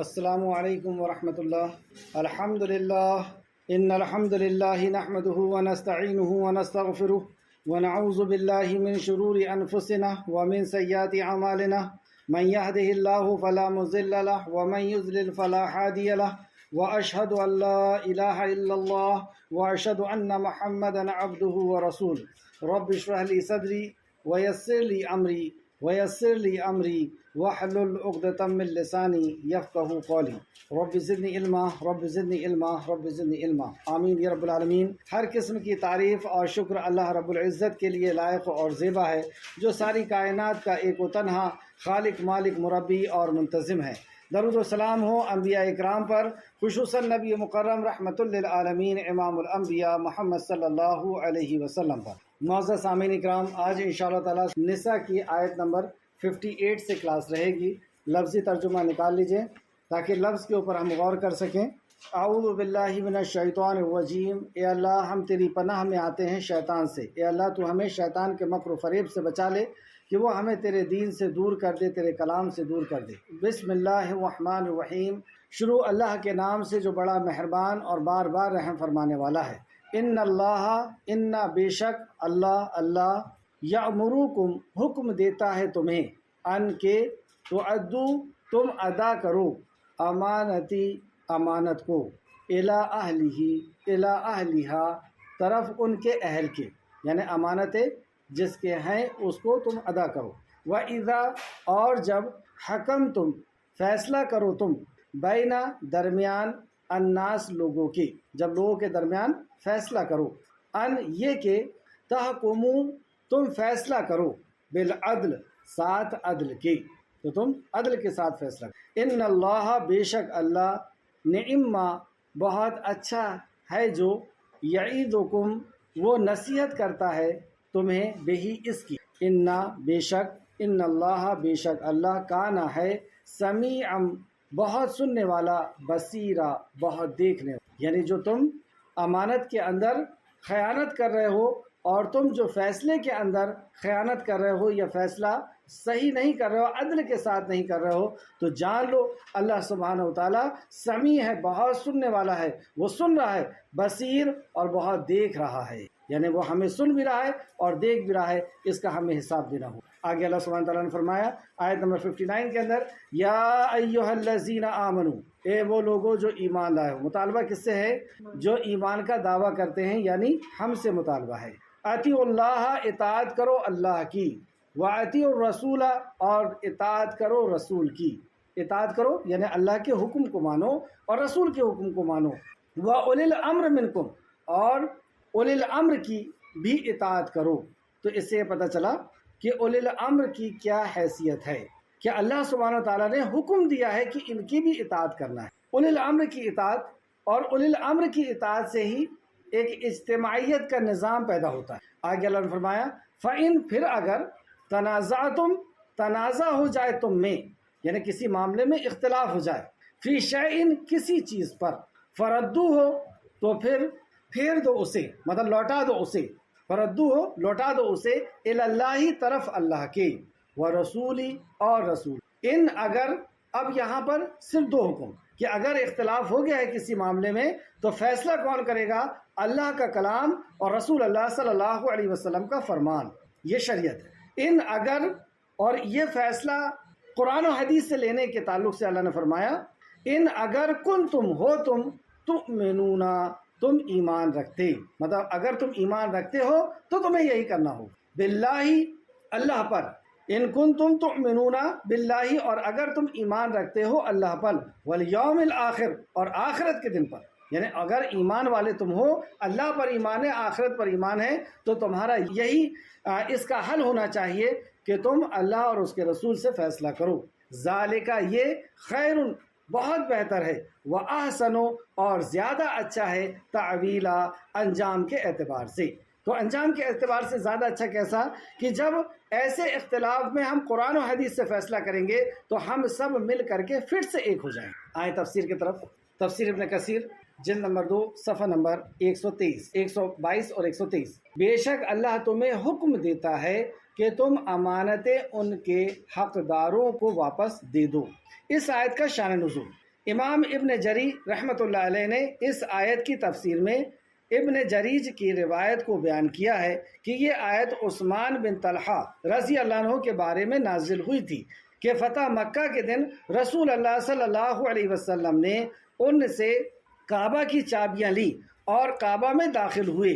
السلام علیکم ورحمۃ اللہ۔ الحمد للہ ان الحمد للہ نحمده ونستعینه ونستغفره ونعوذ باللہ من شرور انفسنا ومن سیئات اعمالنا من يهده الله فلا مضل له ومن يضلل فلا هادي له واشهد ان لا اله الا الله واشهد ان محمدا عبده ورسوله رب اشرح لي صدري ويسر لي امری واحلل عقدۃ من لسانی یفقهوا قولی رب زدنی علما رب زدنی علما رب زدنی علما آمین یا رب العالمین۔ ہر قسم کی تعریف اور شکر اللہ رب العزت کے لیے لائق اور زیبا ہے، جو ساری کائنات کا ایک و تنہا خالق، مالک، مربی اور منتظم ہے۔ درود و سلام ہو انبیاء اکرام پر، خصوصاً نبی مکرم رحمۃ للعالمین امام الانبیاء محمد صلی اللہ علیہ وسلم پر۔ معزز سامعین اکرام، آج انشاءاللہ تعالی نساء کی آیت نمبر 58 سے کلاس رہے گی۔ لفظی ترجمہ نکال لیجئے تاکہ لفظ کے اوپر ہم غور کر سکیں۔ اعوذ باللہ من الشیطان الرجیم، اے اللہ ہم تیری پناہ میں آتے ہیں شیطان سے۔ اے اللہ تو ہمیں شیطان کے مکر و فریب سے بچا لے کہ وہ ہمیں تیرے دین سے دور کر دے، تیرے کلام سے دور کر دے۔ بسم اللہ الرحمن الرحیم، شروع اللہ کے نام سے جو بڑا مہربان اور بار بار رحم فرمانے والا ہے۔ ان اللہ، ان بے شک اللہ یامرکم حکم دیتا ہے تمہیں، ان کے تعدو تم ادا کرو، امانتی امانت کو، الی اہلہا طرف ان کے اہل کے، یعنی امانتیں جس کے ہیں اس کو تم ادا کرو۔ وَإِذَا، اور جب حکم تم فیصلہ کرو تم، بینا درمیان، الناس لوگوں کے، جب لوگوں کے درمیان فیصلہ کرو، ان یہ کہ تحکمو تم فیصلہ کرو، بالعدل ساتھ عدل کے، تو تم عدل کے ساتھ فیصلہ کرو۔ ان اللہ، بے شک اللہ، نعم بہت اچھا ہے جو، یعیدکم وہ نصیحت کرتا ہے تمہیں، بہی اس کی، بے شک، ان اللہ بے شک اللہ، کانا ہے، سمیعا بہت سننے والا، بصیرا بہت دیکھنے والا۔ یعنی جو تم امانت کے اندر خیانت کر رہے ہو، اور تم جو فیصلے کے اندر خیانت کر رہے ہو یا فیصلہ صحیح نہیں کر رہے ہو، عدل کے ساتھ نہیں کر رہے ہو، تو جان لو اللہ سبحانہ وتعالیٰ سمیع ہے، بہت سننے والا ہے، وہ سن رہا ہے، بصیر اور بہت دیکھ رہا ہے، یعنی وہ ہمیں سن بھی رہا ہے اور دیکھ بھی رہا ہے، اس کا ہمیں حساب دینا ہو۔ آگے اللہ سبحانہ تعالیٰ نے فرمایا آیت نمبر 59 کے اندر، یا ایھا الذین آمنو، اے وہ لوگوں جو ایمان لائے ہو۔ مطالبہ کس سے ہے؟ جو ایمان کا دعویٰ کرتے ہیں، یعنی ہم سے مطالبہ ہے۔ اطیعوا اللہ، اطاعت کرو اللہ کی، واطیعوا الرسول، اور اطاعت کرو رسول کی۔ اطاعت کرو یعنی اللہ کے حکم کو مانو اور رسول کے حکم کو مانو۔ واولی الامر منکم، اور اولی الامر کی بھی اطاعت کرو۔ تو اس سے یہ پتہ چلا کہ اولی الامر کی کیا حیثیت ہے، کہ اللہ سبحانہ تعالیٰ نے حکم دیا ہے کہ ان کی بھی اطاعت کرنا ہے۔ اولی الامر کی اطاعت، اور اولی الامر کی اطاعت سے ہی ایک اجتماعیت کا نظام پیدا ہوتا ہے۔ آگے اللہ نے فرمایا، فَإِن، پھر اگر، تنازعتم تنازع ہو جائے تم میں، یعنی کسی معاملے میں اختلاف ہو جائے، فی شیئن کسی چیز پر، فردو ہو تو پھیر دو اسے، مطلب لوٹا دو اسے، فردو ہو لوٹا دو اسے، الی اللہ طرف اللہ کے، ورسولی اور رسول۔ ان اگر، اب یہاں پر صرف دو حکم، کہ اگر اختلاف ہو گیا ہے کسی معاملے میں تو فیصلہ کون کرے گا؟ اللہ کا کلام اور رسول اللہ صلی اللہ علیہ وسلم کا فرمان، یہ شریعت ہے۔ ان اگر، اور یہ فیصلہ قرآن و حدیث سے لینے کے تعلق سے اللہ نے فرمایا، ان اگر کن تم ہو تم تؤمنون، تم ایمان رکھتے، مطلب اگر تم ایمان رکھتے ہو تو تمہیں یہی کرنا ہو، باللہ اللہ پر، ان کنتم تؤمنون باللہ، اور اگر تم ایمان رکھتے ہو اللہ پر، والیوم الآخر، اور آخرت کے دن پر، یعنی اگر ایمان والے تم ہو، اللہ پر ایمان ہے، آخرت پر ایمان ہے، تو تمہارا یہی اس کا حل ہونا چاہیے کہ تم اللہ اور اس کے رسول سے فیصلہ کرو۔ ذالک، یہ، خیر بہت بہتر ہے، وَأَحْسَنُ، اور زیادہ اچھا ہے، تعویلا انجام کے اعتبار سے۔ تو انجام کے اعتبار سے زیادہ اچھا کیسا؟ کہ جب ایسے اختلاف میں ہم قرآن و حدیث سے فیصلہ کریں گے تو ہم سب مل کر کے پھر سے ایک ہو جائیں۔ آئیں تفسیر کی طرف۔ تفسیر ابن کثیر جلد نمبر 2 صفحہ نمبر 122 اور 123۔ بے شک اللہ تمہیں حکم دیتا ہے کہ تم امانتیں ان کے حقداروں کو واپس دے دو۔ اس آیت کا شان نزول، امام ابن جری رحمۃ اللہ علیہ نے اس آیت کی تفسیر میں ابن جریج کی روایت کو بیان کیا ہے کہ یہ آیت عثمان بن طلحہ رضی اللہ عنہ کے بارے میں نازل ہوئی تھی کہ فتح مکہ کے دن رسول اللہ صلی اللہ علیہ وسلم نے ان سے کعبہ کی چابیاں لی اور کعبہ میں داخل ہوئے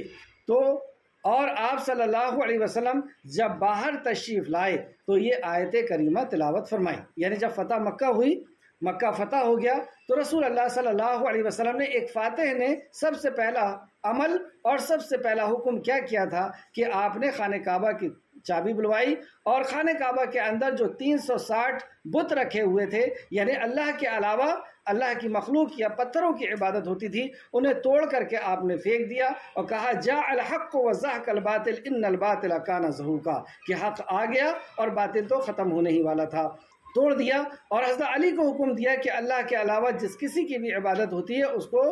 اور آپ صلی اللہ علیہ وسلم جب باہر تشریف لائے تو یہ آیت کریمہ تلاوت فرمائی. یعنی جب فتح مکہ ہوئی، مکہ فتح ہو گیا، تو رسول اللہ صلی اللہ علیہ وسلم نے، ایک فاتح نے سب سے پہلا عمل اور سب سے پہلا حکم کیا تھا کہ آپ نے خانہ کعبہ کی چابی بلوائی اور خانہ کعبہ کے اندر جو 360 بت رکھے ہوئے تھے، یعنی اللہ کے علاوہ اللہ کی مخلوق یا پتھروں کی عبادت ہوتی تھی، انہیں توڑ کر کے آپ نے پھینک دیا اور کہا جاء الحق وزهق الباطل ان الباطل کان زهوقا، کہ حق آ گیا اور باطل تو ختم ہونے ہی والا تھا، توڑ دیا. اور حضرت علی کو حکم دیا کہ اللہ کے علاوہ جس کسی کی بھی عبادت ہوتی ہے اس کو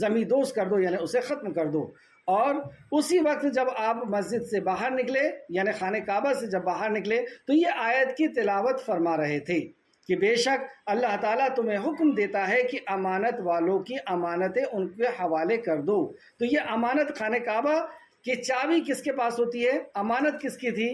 زمیدوز کر دو، یعنی اسے ختم کر دو. اور اسی وقت جب آپ مسجد سے باہر نکلے، یعنی خانہ کعبہ سے جب باہر نکلے، تو یہ آیت کی تلاوت فرما رہے تھے کہ بے شک اللہ تعالیٰ تمہیں حکم دیتا ہے کہ امانت والوں کی امانتیں ان کے حوالے کر دو. تو یہ امانت، خانہ کعبہ کی چابی کس کے پاس ہوتی ہے؟ امانت کس کی تھی؟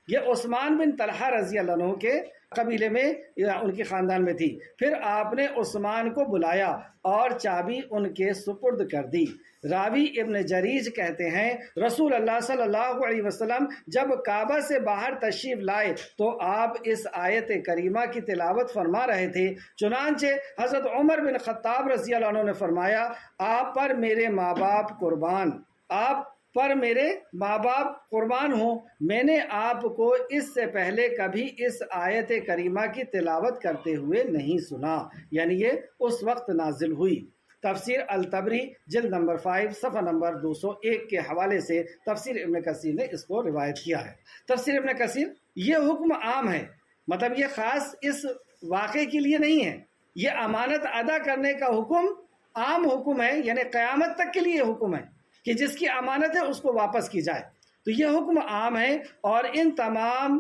یہ عثمان بن طلحہ رضی اللہ عنہ کے قبیلے میں یا ان کے خاندان میں تھی. پھر آپ نے عثمان کو بلایا اور چابی ان کے سپرد کر دی. راوی ابن جریج کہتے ہیں رسول اللہ صلی اللہ علیہ وسلم جب کعبہ سے باہر تشریف لائے تو آپ اس آیت کریمہ کی تلاوت فرما رہے تھے. چنانچہ حضرت عمر بن خطاب رضی اللہ عنہ نے فرمایا آپ پر میرے ماں باپ قربان، آپ پر میرے ماں باپ قربان ہوں، میں نے آپ کو اس سے پہلے کبھی اس آیت کریمہ کی تلاوت کرتے ہوئے نہیں سنا. یعنی یہ اس وقت نازل ہوئی. تفسیر الطبری جلد نمبر 5 صفحہ نمبر 201 کے حوالے سے تفسیر ابن کثیر نے اس کو روایت کیا ہے. تفسیر ابن کثیر، یہ حکم عام ہے، مطلب یہ خاص اس واقعے کے لیے نہیں ہے. یہ امانت ادا کرنے کا حکم عام حکم ہے، یعنی قیامت تک کے لیے حکم ہے کہ جس کی امانت ہے اس کو واپس کی جائے. تو یہ حکم عام ہے اور ان تمام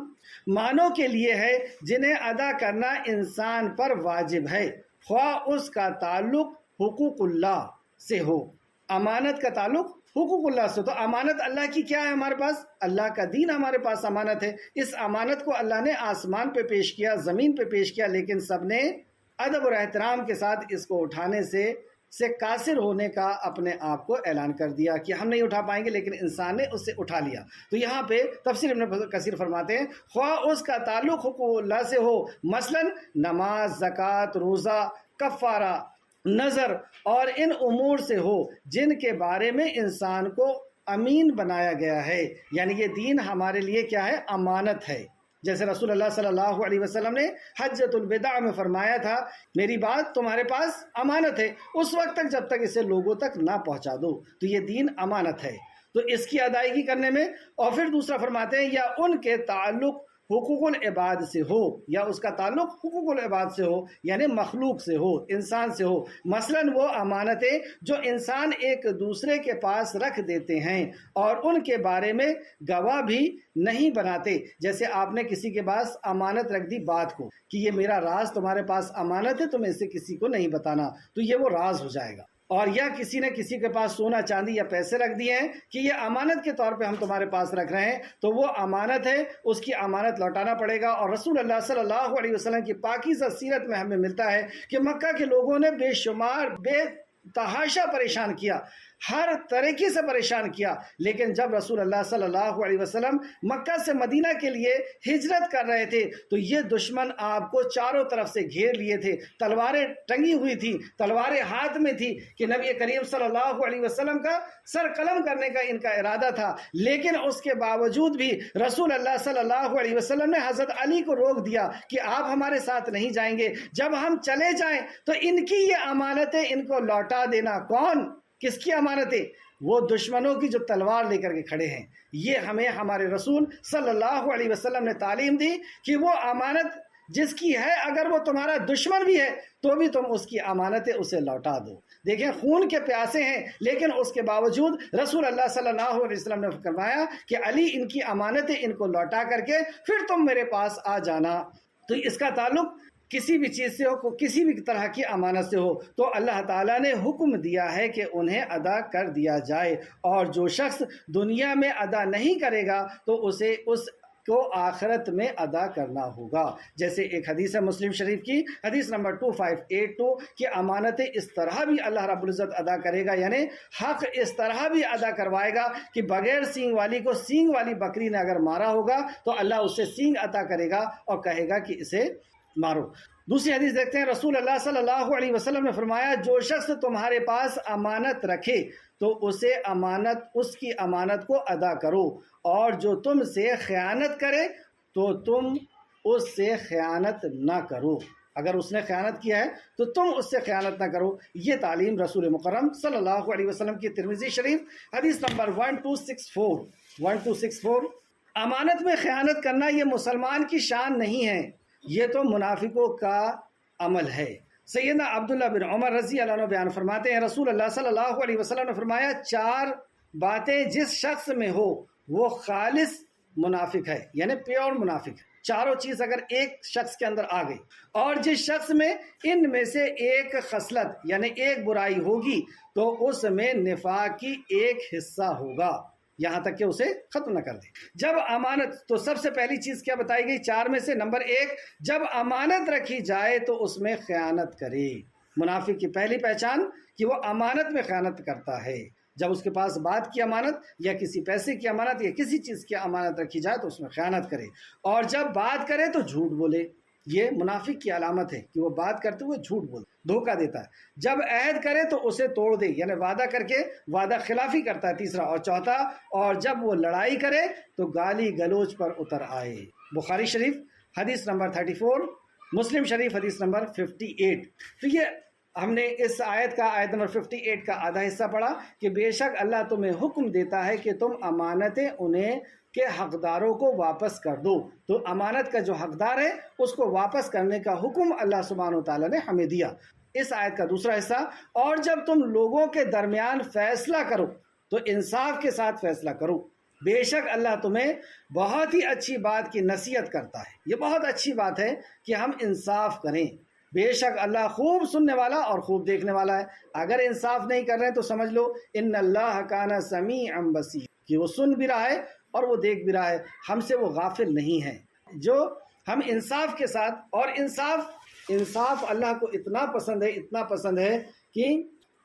معنوں کے لیے ہے جنہیں ادا کرنا انسان پر واجب ہے، خواہ اس کا تعلق حقوق اللہ سے ہو. امانت کا تعلق حقوق اللہ سے. تو امانت اللہ کی کیا ہے ہمارے پاس؟ اللہ کا دین ہمارے پاس امانت ہے. اس امانت کو اللہ نے آسمان پہ پیش کیا، زمین پہ پیش کیا، لیکن سب نے ادب اور احترام کے ساتھ اس کو اٹھانے سے قاصر ہونے کا اپنے آپ کو اعلان کر دیا کہ ہم نہیں اٹھا پائیں گے، لیکن انسان نے اس سے اٹھا لیا. تو یہاں پہ تفسیر ابن کثیر فرماتے ہیں خواہ اس کا تعلق حقوق اللہ سے ہو، مثلا نماز، زکوٰۃ، روزہ، کفارہ، نظر اور ان امور سے ہو جن کے بارے میں انسان کو امین بنایا گیا ہے. یعنی یہ دین ہمارے لیے کیا ہے؟ امانت ہے. جیسے رسول اللہ صلی اللہ علیہ وسلم نے حجۃ الوداع میں فرمایا تھا میری بات تمہارے پاس امانت ہے اس وقت تک جب تک اسے لوگوں تک نہ پہنچا دو. تو یہ دین امانت ہے، تو اس کی ادائیگی کرنے میں. اور پھر دوسرا فرماتے ہیں یا ان کے تعلق حقوق العباد سے ہو، یا اس کا تعلق حقوق العباد سے ہو، یعنی مخلوق سے ہو، انسان سے ہو. مثلا وہ امانتیں جو انسان ایک دوسرے کے پاس رکھ دیتے ہیں اور ان کے بارے میں گواہ بھی نہیں بناتے. جیسے آپ نے کسی کے پاس امانت رکھ دی بات کو کہ یہ میرا راز تمہارے پاس امانت ہے، تم اسے کسی کو نہیں بتانا، تو یہ وہ راز ہو جائے گا. اور یا کسی نے کسی کے پاس سونا چاندی یا پیسے رکھ دیے ہیں کہ یہ امانت کے طور پہ ہم تمہارے پاس رکھ رہے ہیں، تو وہ امانت ہے، اس کی امانت لوٹانا پڑے گا. اور رسول اللہ صلی اللہ علیہ وسلم کی پاکیزہ سیرت میں ہمیں ملتا ہے کہ مکہ کے لوگوں نے بے شمار بے تحاشا پریشان کیا، ہر طریقے سے پریشان کیا. لیکن جب رسول اللہ صلی اللہ علیہ وسلم مکہ سے مدینہ کے لیے ہجرت کر رہے تھے تو یہ دشمن آپ کو چاروں طرف سے گھیر لیے تھے، تلواریں ٹنگی ہوئی تھی، تلواریں ہاتھ میں تھی کہ نبی کریم صلی اللہ علیہ وسلم کا سر قلم کرنے کا ان کا ارادہ تھا. لیکن اس کے باوجود بھی رسول اللہ صلی اللہ علیہ وسلم نے حضرت علی کو روک دیا کہ آپ ہمارے ساتھ نہیں جائیں گے، جب ہم چلے جائیں تو ان کی یہ امانتیں ان کو لوٹا دینا. کون؟ کس کی امانتیں؟ وہ دشمنوں کی جو تلوار لے کر کے کھڑے ہیں. یہ ہمیں ہمارے رسول صلی اللہ علیہ وسلم نے تعلیم دی کہ وہ امانت جس کی ہے اگر وہ تمہارا دشمن بھی ہے تو بھی تم اس کی امانتیں اسے لوٹا دو. دیکھیں خون کے پیاسے ہیں لیکن اس کے باوجود رسول اللہ صلی اللہ علیہ وسلم نے فرمایا کہ علی ان کی امانتیں ان کو لوٹا کر کے پھر تم میرے پاس آ جانا. تو اس کا تعلق کسی بھی چیز سے ہو، کسی بھی طرح کی امانت سے ہو، تو اللہ تعالیٰ نے حکم دیا ہے کہ انہیں ادا کر دیا جائے، اور جو شخص دنیا میں ادا نہیں کرے گا تو اسے اس کو آخرت میں ادا کرنا ہوگا۔ جیسے ایک حدیث ہے مسلم شریف کی، حدیث نمبر 2582، کہ امانتیں اس طرح بھی اللہ رب العزت ادا کرے گا، یعنی حق اس طرح بھی ادا کروائے گا کہ بغیر سینگ والی کو سینگ والی بکری نے اگر مارا ہوگا تو اللہ اسے سینگ عطا کرے گا اور کہے گا کہ اسے مارو۔ دوسری حدیث دیکھتے ہیں، رسول اللہ صلی اللہ علیہ وسلم نے فرمایا، جو شخص تمہارے پاس امانت رکھے تو اس کی امانت کو ادا کرو، اور جو تم سے خیانت کرے تو تم اس سے خیانت نہ کرو۔ اگر اس نے خیانت کیا ہے تو تم اس سے خیانت نہ کرو۔ یہ تعلیم رسول مکرم صلی اللہ علیہ وسلم کی ترمذی شریف حدیث نمبر 1264۔ امانت میں خیانت کرنا یہ مسلمان کی شان نہیں ہے، یہ تو منافقوں کا عمل ہے۔ سیدنا عبداللہ بن عمر رضی اللہ عنہ بیان فرماتے ہیں، رسول اللہ صلی اللہ علیہ وسلم نے فرمایا، 4 باتیں جس شخص میں ہو وہ خالص منافق ہے، یعنی پیور منافق ہے۔ چاروں چیز اگر ایک شخص کے اندر آ گئی، اور جس شخص میں ان میں سے ایک خصلت یعنی ایک برائی ہوگی تو اس میں نفاق کی ایک حصہ ہوگا، یہاں تک کہ اسے ختم نہ کر دے۔ جب امانت، تو سب سے پہلی چیز کیا بتائی گئی 4 میں سے؟ نمبر 1، جب امانت رکھی جائے تو اس میں خیانت کرے۔ منافق کی پہلی پہچان کہ وہ امانت میں خیانت کرتا ہے۔ جب اس کے پاس بات کی امانت یا کسی پیسے کی امانت یا کسی چیز کی امانت رکھی جائے تو اس میں خیانت کرے، اور جب بات کرے تو جھوٹ بولے۔ یہ منافق کی علامت ہے کہ وہ بات کرتے ہوئے جھوٹ بولے، دھوکہ دیتا ہے۔ جب عہد کرے تو اسے توڑ دے، یعنی وعدہ کر کے وعدہ خلافی کرتا ہے، تیسرا۔ اور چوتھا، اور جب وہ لڑائی کرے تو گالی گلوچ پر اتر آئے۔ بخاری شریف حدیث نمبر 34، مسلم شریف حدیث نمبر 58۔ تو یہ ہم نے اس آیت نمبر 58 کا آدھا حصہ پڑھا کہ بے شک اللہ تمہیں حکم دیتا ہے کہ تم امانتیں انہیں کے حقداروں کو واپس کر دو۔ تو امانت کا جو حقدار ہے اس کو واپس کرنے کا حکم اللہ سبحانہ و تعالیٰ نے ہمیں دیا۔ اس آیت کا دوسرا حصہ، اور جب تم لوگوں کے درمیان فیصلہ کرو تو انصاف کے ساتھ فیصلہ کرو، بے شک اللہ تمہیں بہت ہی اچھی بات کی نصیحت کرتا ہے۔ یہ بہت اچھی بات ہے کہ ہم انصاف کریں، بے شک اللہ خوب سننے والا اور خوب دیکھنے والا ہے۔ اگر انصاف نہیں کر رہے تو سمجھ لو ان اللہ کان سمیعا بصیر، کہ وہ سن بھی رہا ہے اور وہ دیکھ بھی رہا ہے، ہم سے وہ غافل نہیں ہے۔ جو ہم انصاف کے ساتھ، اور انصاف اللہ کو اتنا پسند ہے کہ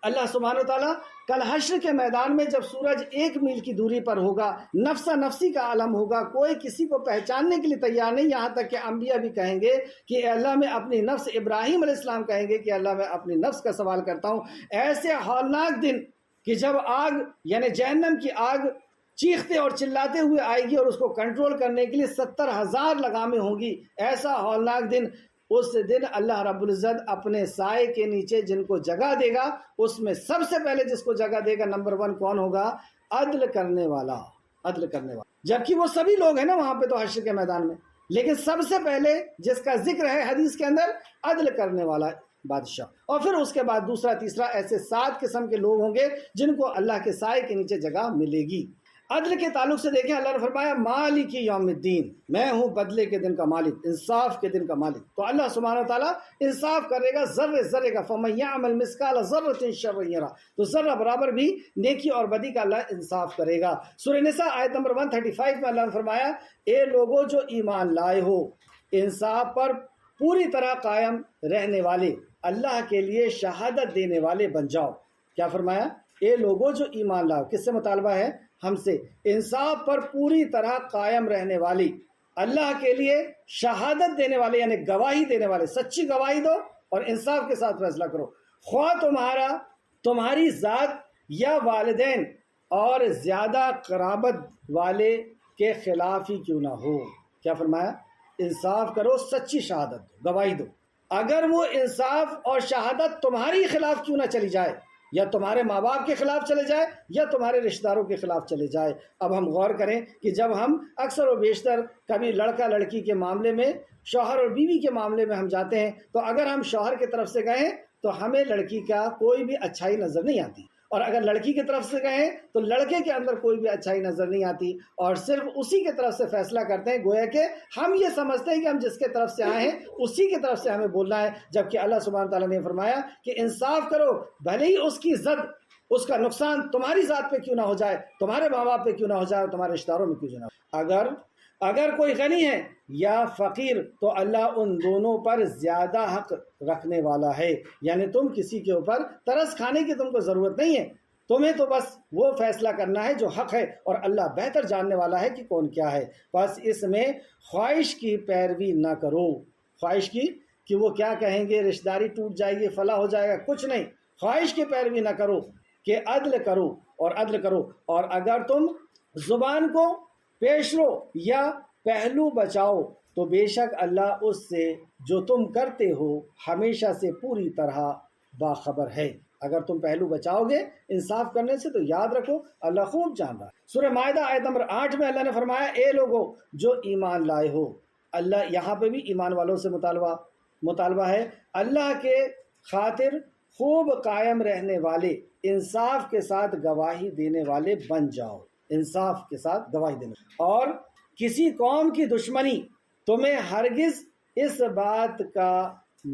اللہ سبحانہ وتعالیٰ کل حشر کے میدان میں جب سورج 1 میل کی دوری پر ہوگا، نفسا نفسی کا عالم ہوگا، کوئی کسی کو پہچاننے کے لیے تیار نہیں، یہاں تک کہ انبیاء بھی کہیں گے کہ اے اللہ میں اپنی نفس، ابراہیم علیہ السلام کہیں گے کہ اللہ میں اپنی نفس کا سوال کرتا ہوں۔ ایسے ہولناک دن کہ جب آگ یعنی جہنم کی آگ چیختے اور چلاتے ہوئے آئے گی اور اس کو کنٹرول کرنے کے لیے 70,000 لگامیں ہوں گی، ایسا ہولناک دن، اس دن اللہ رب العزت اپنے سائے کے نیچے جن کو جگہ دے گا، اس میں سب سے پہلے جس کو جگہ دے گا نمبر 1 کون ہوگا؟ عدل کرنے والا۔ جبکہ وہ سبھی لوگ ہیں نا وہاں پہ تو حشر کے میدان میں، لیکن سب سے پہلے جس کا ذکر ہے حدیث کے اندر، عدل کرنے والا بادشاہ، اور پھر اس کے بعد دوسرا تیسرا، ایسے 7 قسم کے لوگ ہوں گے جن کو اللہ کے سائے کے نیچے جگہ ملے گی۔ عدل کے تعلق سے دیکھیں، اللہ نے فرمایا مالک یوم الدین، میں ہوں بدلے کے دن کا مالک، انصاف کے دن کا مالک۔ تو اللہ سبحانہ و تعالیٰ انصاف کرے گا ذرے ذرے کا، فَمَن يَعْمَلْ مِثْقَالَ ذَرَّةٍ شَرًّا يَرَهُ، تو ذرہ برابر بھی نیکی اور بدی کا اللہ انصاف کرے گا۔ سورہ نساء آیت نمبر 135 میں اللہ نے فرمایا، اے لوگو جو ایمان لائے ہو، انصاف پر پوری طرح قائم رہنے والے، اللہ کے لیے شہادت دینے والے بن جاؤ۔ کیا فرمایا؟ اے لوگو جو ایمان لاؤ، کس سے مطالبہ ہے؟ ہم سے۔ انصاف پر پوری طرح قائم رہنے والی، اللہ کے لیے شہادت دینے والے، یعنی گواہی دینے والے، سچی گواہی دو اور انصاف کے ساتھ فیصلہ کرو، خواہ تمہاری ذات یا والدین اور زیادہ قرابت والے کے خلاف ہی کیوں نہ ہو۔ کیا فرمایا؟ انصاف کرو، سچی شہادت دو، گواہی دو، اگر وہ انصاف اور شہادت تمہاری خلاف کیوں نہ چلی جائے، یا تمہارے ماں باپ کے خلاف چلے جائے یا تمہارے رشتہ داروں کے خلاف چلے جائے۔ اب ہم غور کریں کہ جب ہم اکثر و بیشتر کبھی لڑکا لڑکی کے معاملے میں، شوہر اور بیوی کے معاملے میں ہم جاتے ہیں، تو اگر ہم شوہر کی طرف سے گئے تو ہمیں لڑکی کا کوئی بھی اچھائی نظر نہیں آتی، اور اگر لڑکی کی طرف سے کہیں تو لڑکے کے اندر کوئی بھی اچھائی نظر نہیں آتی اور صرف اسی کی طرف سے فیصلہ کرتے ہیں، گویا کہ ہم یہ سمجھتے ہیں کہ ہم جس کے طرف سے آئے ہیں اسی کی طرف سے ہمیں بولنا ہے، جبکہ اللہ سبحانہ تعالیٰ نے فرمایا کہ انصاف کرو، بھلے ہی اس کی زد، اس کا نقصان تمہاری ذات پہ کیوں نہ ہو جائے، تمہارے ماں باپ پہ کیوں نہ ہو جائے، تمہارے رشتہ داروں میں کیوں نہ ہو۔ اگر کوئی غنی ہے یا فقیر تو اللہ ان دونوں پر زیادہ حق رکھنے والا ہے، یعنی تم کسی کے اوپر ترس کھانے کی تم کو ضرورت نہیں ہے، تمہیں تو بس وہ فیصلہ کرنا ہے جو حق ہے، اور اللہ بہتر جاننے والا ہے کہ کون کیا ہے۔ بس اس میں خواہش کی پیروی نہ کرو، خواہش کی کہ وہ کیا کہیں گے، رشتہ داری ٹوٹ جائے گی، فلاں ہو جائے گا، کچھ نہیں، خواہش کی پیروی نہ کرو کہ عدل کرو، اور اگر تم زبان کو پیش رو یا پہلو بچاؤ تو بے شک اللہ اس سے جو تم کرتے ہو ہمیشہ سے پوری طرح باخبر ہے۔ اگر تم پہلو بچاؤ گے انصاف کرنے سے تو یاد رکھو اللہ خوب جان رہا ہے۔ سورہ مائدہ آیت نمبر 8 میں اللہ نے فرمایا، اے لوگو جو ایمان لائے ہو، اللہ یہاں پہ بھی ایمان والوں سے مطالبہ ہے، اللہ کے خاطر خوب قائم رہنے والے، انصاف کے ساتھ گواہی دینے والے بن جاؤ، انصاف کے ساتھ گواہی دینے، اور کسی قوم کی دشمنی تمہیں ہرگز اس بات کا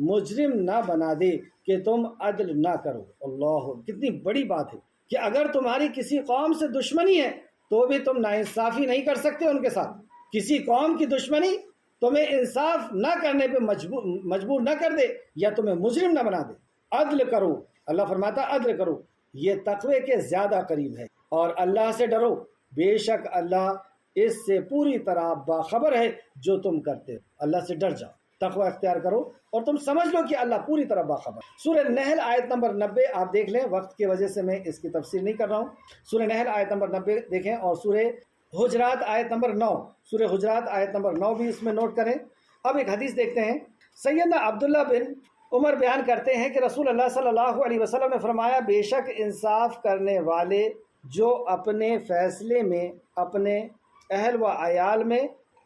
مجرم نہ بنا دے کہ تم عدل نہ کرو۔ اللہ، کتنی بڑی بات ہے کہ اگر تمہاری کسی قوم سے دشمنی ہے تو بھی تم ناانصافی نہیں کر سکتے ان کے ساتھ۔ کسی قوم کی دشمنی تمہیں انصاف نہ کرنے پہ مجبور نہ کر دے یا تمہیں مجرم نہ بنا دے۔ عدل کرو، اللہ فرماتا عدل کرو، یہ تقوی کے زیادہ قریب ہے، اور اللہ سے ڈرو، بے شک اللہ اس سے پوری طرح باخبر ہے جو تم کرتے ہو۔ اللہ سے ڈر جاؤ، تقوی اختیار کرو اور تم سمجھ لو کہ اللہ پوری طرح باخبر۔ سورہ نحل آیت نمبر 90 آپ دیکھ لیں، وقت کی وجہ سے میں اس کی تفسیر نہیں کر رہا ہوں۔ سورہ نحل آیت نمبر 90 دیکھیں، اور سورہ حجرات آیت نمبر 9، سورہ حجرات آیت نمبر 9 بھی اس میں نوٹ کریں۔ اب ایک حدیث دیکھتے ہیں۔ سیدنا عبداللہ بن عمر بیان کرتے ہیں کہ رسول اللہ صلی اللہ علیہ وسلم نے فرمایا، بے شک انصاف کرنے والے جو اپنے فیصلے میں، اپنے اہل و عیال میں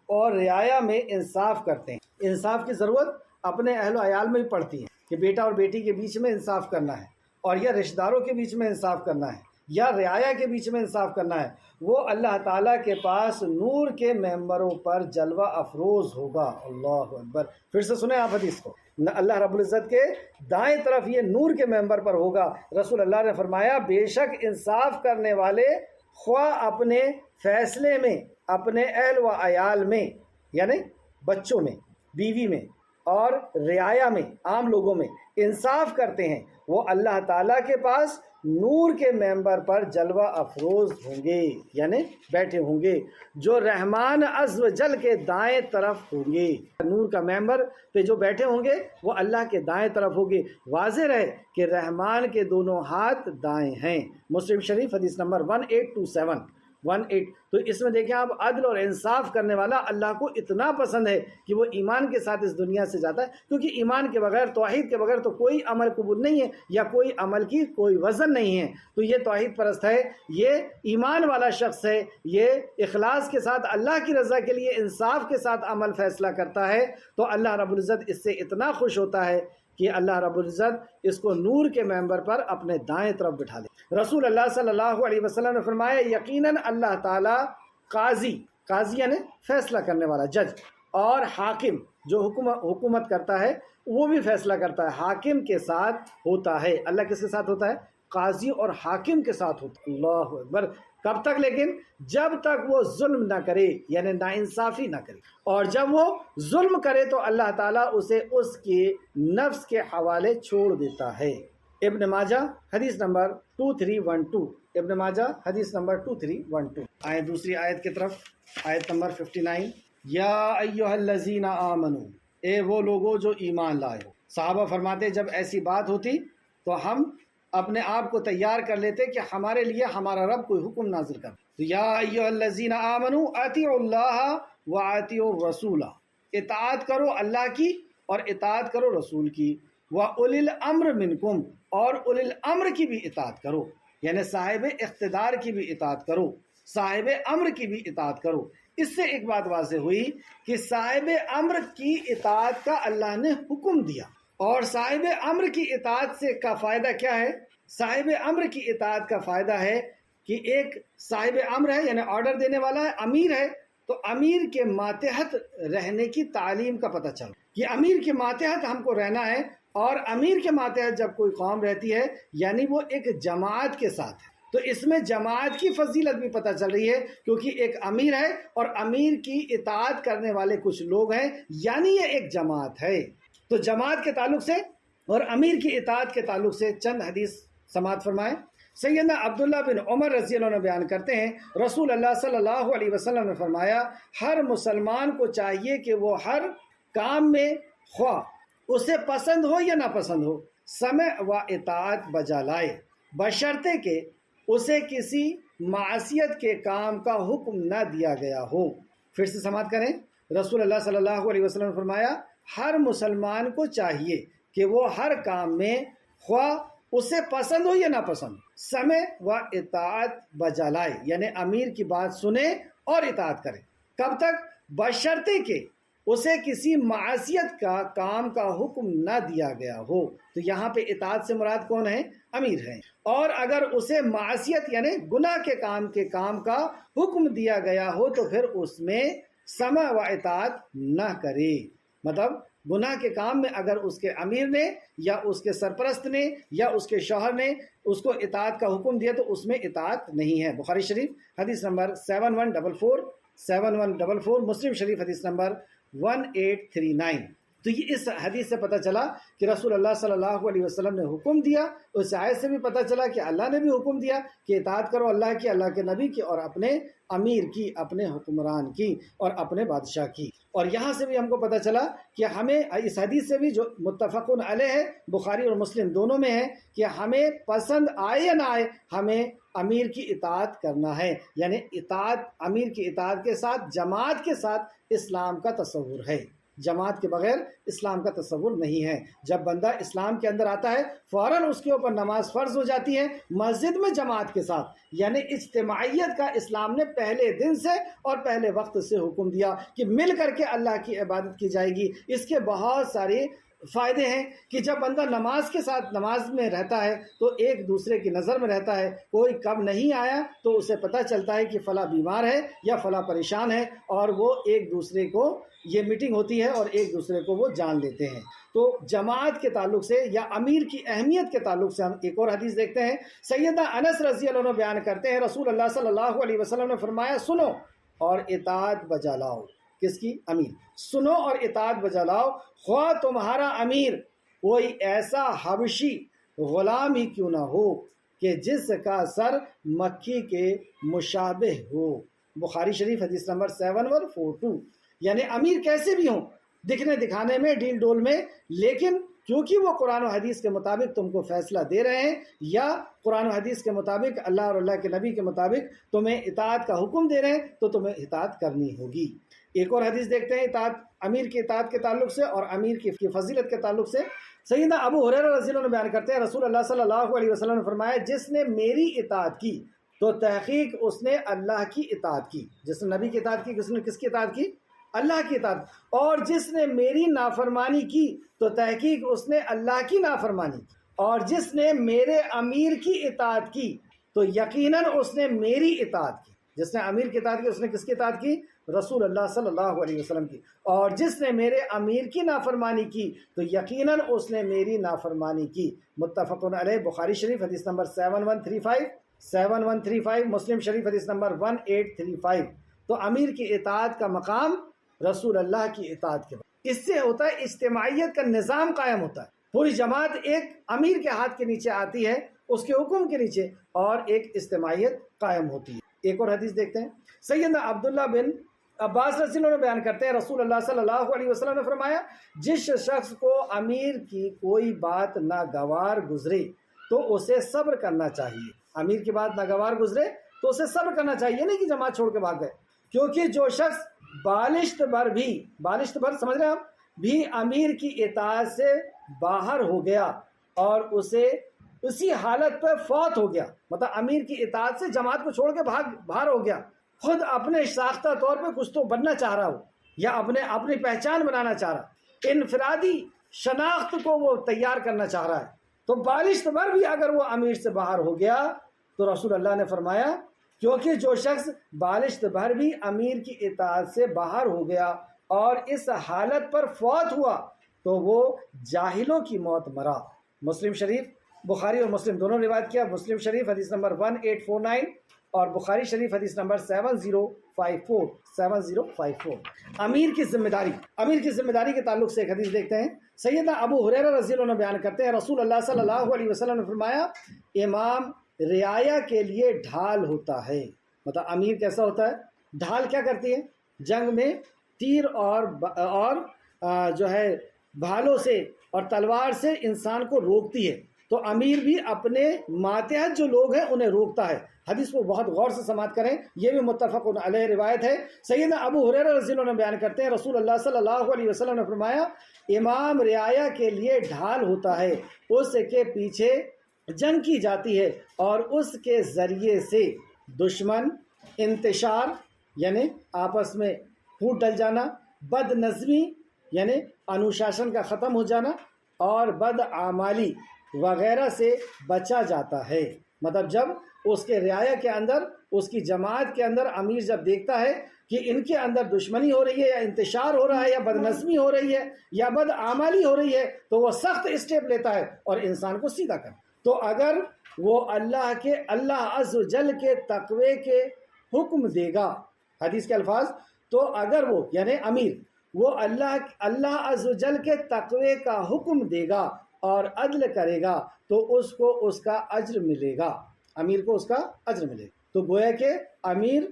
اور رعایا میں انصاف کرتے ہیں۔ انصاف کی ضرورت اپنے اہل و عیال میں بھی پڑتی ہے کہ بیٹا اور بیٹی کے بیچ میں انصاف کرنا ہے، اور یا رشتہ داروں کے بیچ میں انصاف کرنا ہے، یا رعایا کے بیچ میں انصاف کرنا ہے۔ وہ اللہ تعالیٰ کے پاس نور کے ممبروں پر جلوہ افروز ہوگا۔ اللہ اکبر، پھر سے سنیں آپ حدیث کو، اللہ رب العزت کے دائیں طرف یہ نور کے ممبر پر ہوگا۔ رسول اللہ نے فرمایا، بے شک انصاف کرنے والے خواہ اپنے فیصلے میں، اپنے اہل و عیال میں، یعنی بچوں میں، بیوی میں اور رعایا میں، عام لوگوں میں انصاف کرتے ہیں، وہ اللہ تعالیٰ کے پاس نور کے ممبر پر جلوہ افروز ہوں گے، یعنی بیٹھے ہوں گے، جو رحمان عز و جل کے دائیں طرف ہوں گے۔ نور کا ممبر پہ جو بیٹھے ہوں گے وہ اللہ کے دائیں طرف ہوں گے۔ واضح رہے کہ رحمان کے دونوں ہاتھ دائیں ہیں۔ مسلم شریف حدیث نمبر 1827 تو اس میں دیکھیں آپ، عدل اور انصاف کرنے والا اللہ کو اتنا پسند ہے کہ وہ ایمان کے ساتھ اس دنیا سے جاتا ہے، کیونکہ ایمان کے بغیر، توحید کے بغیر تو کوئی عمل قبول نہیں ہے، یا کوئی عمل کی کوئی وزن نہیں ہے۔ تو یہ توحید پرست ہے، یہ ایمان والا شخص ہے، یہ اخلاص کے ساتھ اللہ کی رضا کے لیے انصاف کے ساتھ عمل فیصلہ کرتا ہے، تو اللہ رب العزت اس سے اتنا خوش ہوتا ہے کہ اللہ رب العزت اس کو نور کے ممبر پر اپنے دائیں طرف بٹھا لے۔ رسول اللہ صلی اللہ علیہ وسلم نے فرمایا، یقیناً اللہ تعالیٰ قاضی یعنی فیصلہ کرنے والا، جج، اور حاکم جو حکومت کرتا ہے وہ بھی فیصلہ کرتا ہے، حاکم کے ساتھ ہوتا ہے۔ اللہ کس کے ساتھ ہوتا ہے؟ قاضی اور حاکم کے ساتھ ہوتا ہے۔ اللہ اکبر، کب تک؟ لیکن جب تک وہ ظلم نہ کرے، یعنی ناانصافی نہ کرے، اور جب وہ ظلم کرے تو اللہ تعالیٰ اسے اس کے نفس کے حوالے چھوڑ دیتا ہے۔ ابن ماجہ حدیث نمبر 2312، ابن ماجہ حدیث نمبر 2312۔ آئے دوسری آیت کی طرف، آیت نمبر 59۔ یا ایھا الذین آمنوا، اے وہ لوگوں جو ایمان لائے ہو۔ صحابہ فرماتے جب ایسی بات ہوتی تو ہم اپنے آپ کو تیار کر لیتے کہ ہمارے لیے ہمارا رب کوئی حکم نازل کر۔ تو یا ایھا الذین آمنوا اطیعوا اللہ واطیعوا الرسول، اطاعت کرو اللہ کی اور اطاعت کرو رسول کی، وَأُولِي الْأَمْرِ مِنْكُمْ، اور اولی الامر کی بھی اطاعت کرو، یعنی صاحب اقتدار کی بھی اطاعت کرو، صاحب امر کی بھی اطاعت کرو۔ اس سے ایک بات واضح ہوئی کہ صاحب امر کی اطاعت کا اللہ نے حکم دیا، اور صاحب امر کی اطاعت سے کا فائدہ کیا ہے؟ صاحب امر کی اطاعت کا فائدہ ہے کہ ایک صاحب امر ہے، یعنی آرڈر دینے والا ہے، امیر ہے، تو امیر کے ماتحت رہنے کی تعلیم کا پتہ چلا کہ امیر کے ماتحت ہم کو رہنا ہے، اور امیر کے ماتحت جب کوئی قوم رہتی ہے یعنی وہ ایک جماعت کے ساتھ ہے، تو اس میں جماعت کی فضیلت بھی پتہ چل رہی ہے، کیونکہ ایک امیر ہے اور امیر کی اطاعت کرنے والے کچھ لوگ ہیں، یعنی یہ ایک جماعت ہے۔ تو جماعت کے تعلق سے اور امیر کی اطاعت کے تعلق سے چند حدیث سماعت فرمائیں۔ سیدنا عبداللہ بن عمر رضی اللہ عنہ بیان کرتے ہیں، رسول اللہ صلی اللہ علیہ وسلم نے فرمایا، ہر مسلمان کو چاہیے کہ وہ ہر کام میں خواہ اسے پسند ہو یا ناپسند ہو سمع و اطاعت بجا لائے، بشرطے کہ اسے کسی معصیت کے کام کا حکم نہ دیا گیا ہو۔ پھر سے سماعت کریں، رسول اللہ صلی اللہ علیہ وسلم نے فرمایا، ہر مسلمان کو چاہیے کہ وہ ہر کام میں خواہ اسے پسند ہو یا ناپسند سمع و اطاعت بجا لائے، یعنی امیر کی بات سنے اور اطاعت کرے۔ کب تک؟ بشرطے کہ اسے کسی معصیت کا کام کا حکم نہ دیا گیا ہو۔ تو یہاں پہ اطاعت سے مراد کون ہے؟ امیر ہیں۔ اور اگر اسے معصیت یعنی گناہ کے کام کا حکم دیا گیا ہو تو پھر اس میں سمع و اطاعت نہ کرے۔ مطلب گناہ کے کام میں اگر اس کے امیر نے یا اس کے سرپرست نے یا اس کے شوہر نے اس کو اطاعت کا حکم دیا تو اس میں اطاعت نہیں ہے۔ بخاری شریف حدیث نمبر 7144 مسلم شریف حدیث نمبر 1839۔ تو یہ اس حدیث سے پتہ چلا کہ رسول اللہ صلی اللہ علیہ وسلم نے حکم دیا، اس آیت سے بھی پتہ چلا کہ اللہ نے بھی حکم دیا کہ اطاعت کرو اللہ کی، اللہ کے نبی کی، اور اپنے امیر کی، اپنے حکمران کی اور اپنے بادشاہ کی۔ اور یہاں سے بھی ہم کو پتہ چلا کہ ہمیں اس حدیث سے بھی جو متفقن علیہ ہے، بخاری اور مسلم دونوں میں ہے، کہ ہمیں پسند آئے یا نہ آئے ہمیں امیر کی اطاعت کرنا ہے، یعنی اطاعت امیر کی اطاعت کے ساتھ جماعت کے ساتھ اسلام کا تصور ہے۔ جماعت کے بغیر اسلام کا تصور نہیں ہے۔ جب بندہ اسلام کے اندر آتا ہے فوراً اس کے اوپر نماز فرض ہو جاتی ہے مسجد میں جماعت کے ساتھ، یعنی اجتماعیت کا اسلام نے پہلے دن سے اور پہلے وقت سے حکم دیا کہ مل کر کے اللہ کی عبادت کی جائے گی۔ اس کے بہت سارے فائدے ہیں کہ جب بندہ نماز کے ساتھ نماز میں رہتا ہے تو ایک دوسرے کی نظر میں رہتا ہے، کوئی کب نہیں آیا تو اسے پتہ چلتا ہے کہ فلاں بیمار ہے یا فلاں پریشان ہے، اور وہ ایک دوسرے کو یہ میٹنگ ہوتی ہے اور ایک دوسرے کو وہ جان لیتے ہیں۔ تو جماعت کے تعلق سے یا امیر کی اہمیت کے تعلق سے ہم ایک اور حدیث دیکھتے ہیں۔ سیدنا انس رضی اللہ عنہ بیان کرتے ہیں، رسول اللہ صلی اللہ علیہ وسلم نے فرمایا، سنو اور اطاعت بجا لاؤ۔ کس کی؟ امیر۔ سنو اور اطاعت بجا لاؤ، خواہ تمہارا امیر کوئی ایسا حبشی غلام ہی کیوں نہ ہو کہ جس کا سر مکھی کے مشابہ ہو۔ بخاری شریف حدیث نمبر 7142۔ یعنی امیر کیسے بھی ہوں، دکھنے دکھانے میں، ڈیل ڈول میں، لیکن کیونکہ وہ قرآن و حدیث کے مطابق تم کو فیصلہ دے رہے ہیں یا قرآن و حدیث کے مطابق اللہ اور اللہ کے نبی کے مطابق تمہیں اطاعت کا حکم دے رہے ہیں تو تمہیں اطاعت کرنی ہوگی۔ ایک اور حدیث دیکھتے ہیں اطاعت امیر کی اطاعت کے تعلق سے اور امیر کی فضیلت کے تعلق سے۔ سیدنا ابو ہریرہ رضی اللہ عنہ بیان کرتے ہیں، رسول اللہ صلی اللہ علیہ وسلم نے فرمایا، جس نے میری اطاعت کی تو تحقیق اس نے اللہ کی اطاعت کی۔ جس نے نبی کی اطاعت کی، کس کی اطاعت کی؟ اللہ کی اطاعت۔ اور جس نے میری نافرمانی کی تو تحقیق اس نے اللہ کی نافرمانی کی۔ اور جس نے میرے امیر کی اطاعت کی تو یقیناً اس نے میری اطاعت کی۔ جس نے امیر کی اطاعت کی اس نے کس کی اطاعت کی؟ رسول اللہ صلی اللہ علیہ وسلم کی۔ اور جس نے میرے امیر کی نافرمانی کی تو یقیناً اس نے میری نافرمانی کی۔ متفقن علیہ، بخاری شریف حدیث نمبر 7135 مسلم شریف حدیث نمبر 1835۔ تو امیر کی اطاعت کا مقام رسول اللہ کی اطاعت کے بعد۔ اس سے ہوتا ہے اجتماعیت کا نظام قائم ہوتا ہے، پوری جماعت ایک امیر کے ہاتھ کے نیچے آتی ہے، اس کے حکم کے نیچے، اور ایک اجتماعیت قائم ہوتی ہے۔ ایک اور حدیث دیکھتے ہیں، سیدنا عبداللہ بن عباس رضی اللہ عنہ بیان کرتے ہیں، رسول اللہ صلی اللہ علیہ وسلم نے فرمایا، جس شخص کو امیر کی کوئی بات ناگوار گزرے تو اسے صبر کرنا چاہیے۔ امیر کی بات ناگوار گزرے تو اسے صبر کرنا چاہیے، نہیں کہ جماعت چھوڑ کے بھاگ گئے، کیونکہ جو شخص بالشت بھر سمجھ رہے ہیں آپ بھی امیر کی اطاعت سے باہر ہو گیا اور اسے اسی حالت پہ فوت ہو گیا، مطلب امیر کی اطاعت سے جماعت کو چھوڑ کے باہر ہو گیا، خود اپنے ساختہ طور پہ کچھ تو بننا چاہ رہا ہو یا اپنی پہچان بنانا چاہ رہا، انفرادی شناخت کو وہ تیار کرنا چاہ رہا ہے، تو بالشت بھر بھی اگر وہ امیر سے باہر ہو گیا تو رسول اللہ نے فرمایا کیونکہ جو شخص بالشت بھر بھی امیر کی اطاعت سے باہر ہو گیا اور اس حالت پر فوت ہوا تو وہ جاہلوں کی موت مرا۔ مسلم شریف، بخاری اور مسلم دونوں روایت کیا۔ مسلم شریف حدیث نمبر 1849 اور بخاری شریف حدیث نمبر 7054۔ امیر کی ذمہ داری کے تعلق سے ایک حدیث دیکھتے ہیں۔ سیدنا ابو ہریرہ رضی اللہ عنہ بیان کرتے ہیں رسول اللہ صلی اللہ علیہ وسلم نے فرمایا امام رعایا کے لیے ڈھال ہوتا ہے۔ مطلب امیر کیسا ہوتا ہے؟ ڈھال کیا کرتی ہے؟ جنگ میں تیر اور جو ہے بھالوں سے اور تلوار سے انسان کو روکتی ہے، تو امیر بھی اپنے ماتحت جو لوگ ہیں انہیں روکتا ہے۔ حدیث کو بہت غور سے سماعت کریں، یہ بھی متفق علیہ روایت ہے۔ سیدنا ابو ہریرہ رضی اللہ عنہ بیان کرتے ہیں رسول اللہ صلی اللہ علیہ وسلم نے فرمایا امام رعایا کے لیے ڈھال ہوتا ہے، اس کے پیچھے جنگ کی جاتی ہے اور اس کے ذریعے سے دشمن انتشار یعنی آپس میں پھوٹ ڈل جانا، بد نظمی یعنی انوشاسن کا ختم ہو جانا اور بدعمالی وغیرہ سے بچا جاتا ہے۔ مطلب جب اس کے رعایا کے اندر، اس کی جماعت کے اندر امیر جب دیکھتا ہے کہ ان کے اندر دشمنی ہو رہی ہے یا انتشار ہو رہا ہے یا بدنظمی ہو رہی ہے یا بدعمالی ہو رہی ہے تو وہ سخت اسٹیپ لیتا ہے اور انسان کو سیدھا کرتا ہے۔ تو اگر وہ اللہ عز و جل کے تقوی کے حکم دے گا، حدیث کے الفاظ، تو اگر وہ یعنی امیر وہ اللہ عز و جل کے تقوی کا حکم دے گا اور عدل کرے گا تو اس کو اس کا اجر ملے گا، امیر کو اس کا اجر ملے گا۔ تو گویا کہ امیر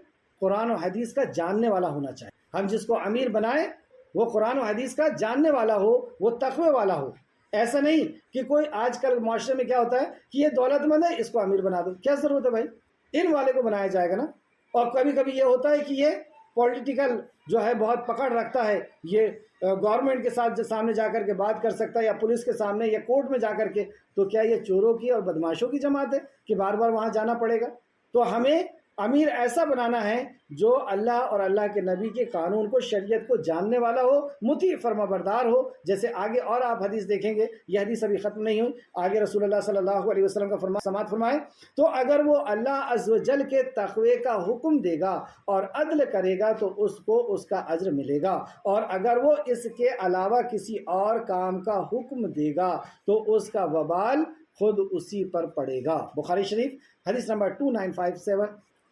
قرآن و حدیث کا جاننے والا ہونا چاہیے۔ ہم جس کو امیر بنائیں وہ قرآن و حدیث کا جاننے والا ہو، وہ تقوی والا ہو۔ ایسا نہیں کہ کوئی آج کل معاشرے میں کیا ہوتا ہے کہ یہ دولت مند ہے اس کو امیر بنا دو، کیا ضرورت ہے بھائی؟ ان والے کو بنایا جائے گا نا۔ اور کبھی کبھی یہ ہوتا ہے کہ یہ پولیٹیکل جو ہے بہت پکڑ رکھتا ہے، یہ گورنمنٹ کے ساتھ جو سامنے جا کر کے بات کر سکتا ہے یا پولیس کے سامنے یا کورٹ میں جا کر کے، تو کیا یہ چوروں کی اور بدماشوں کی جماعت ہے کہ بار بار وہاں جانا پڑے گا؟ تو ہمیں امیر ایسا بنانا ہے جو اللہ اور اللہ کے نبی کے قانون کو، شریعت کو جاننے والا ہو، مطیع فرما بردار ہو۔ جیسے آگے اور آپ حدیث دیکھیں گے، یہ حدیث ابھی ختم نہیں ہوئی، آگے رسول اللہ صلی اللہ علیہ وسلم کا سماعت فرمائے تو اگر وہ اللہ عز و جل کے تقوی کا حکم دے گا اور عدل کرے گا تو اس کو اس کا اجر ملے گا، اور اگر وہ اس کے علاوہ کسی اور کام کا حکم دے گا تو اس کا وبال خود اسی پر پڑے گا۔ بخاری شریف حدیث نمبر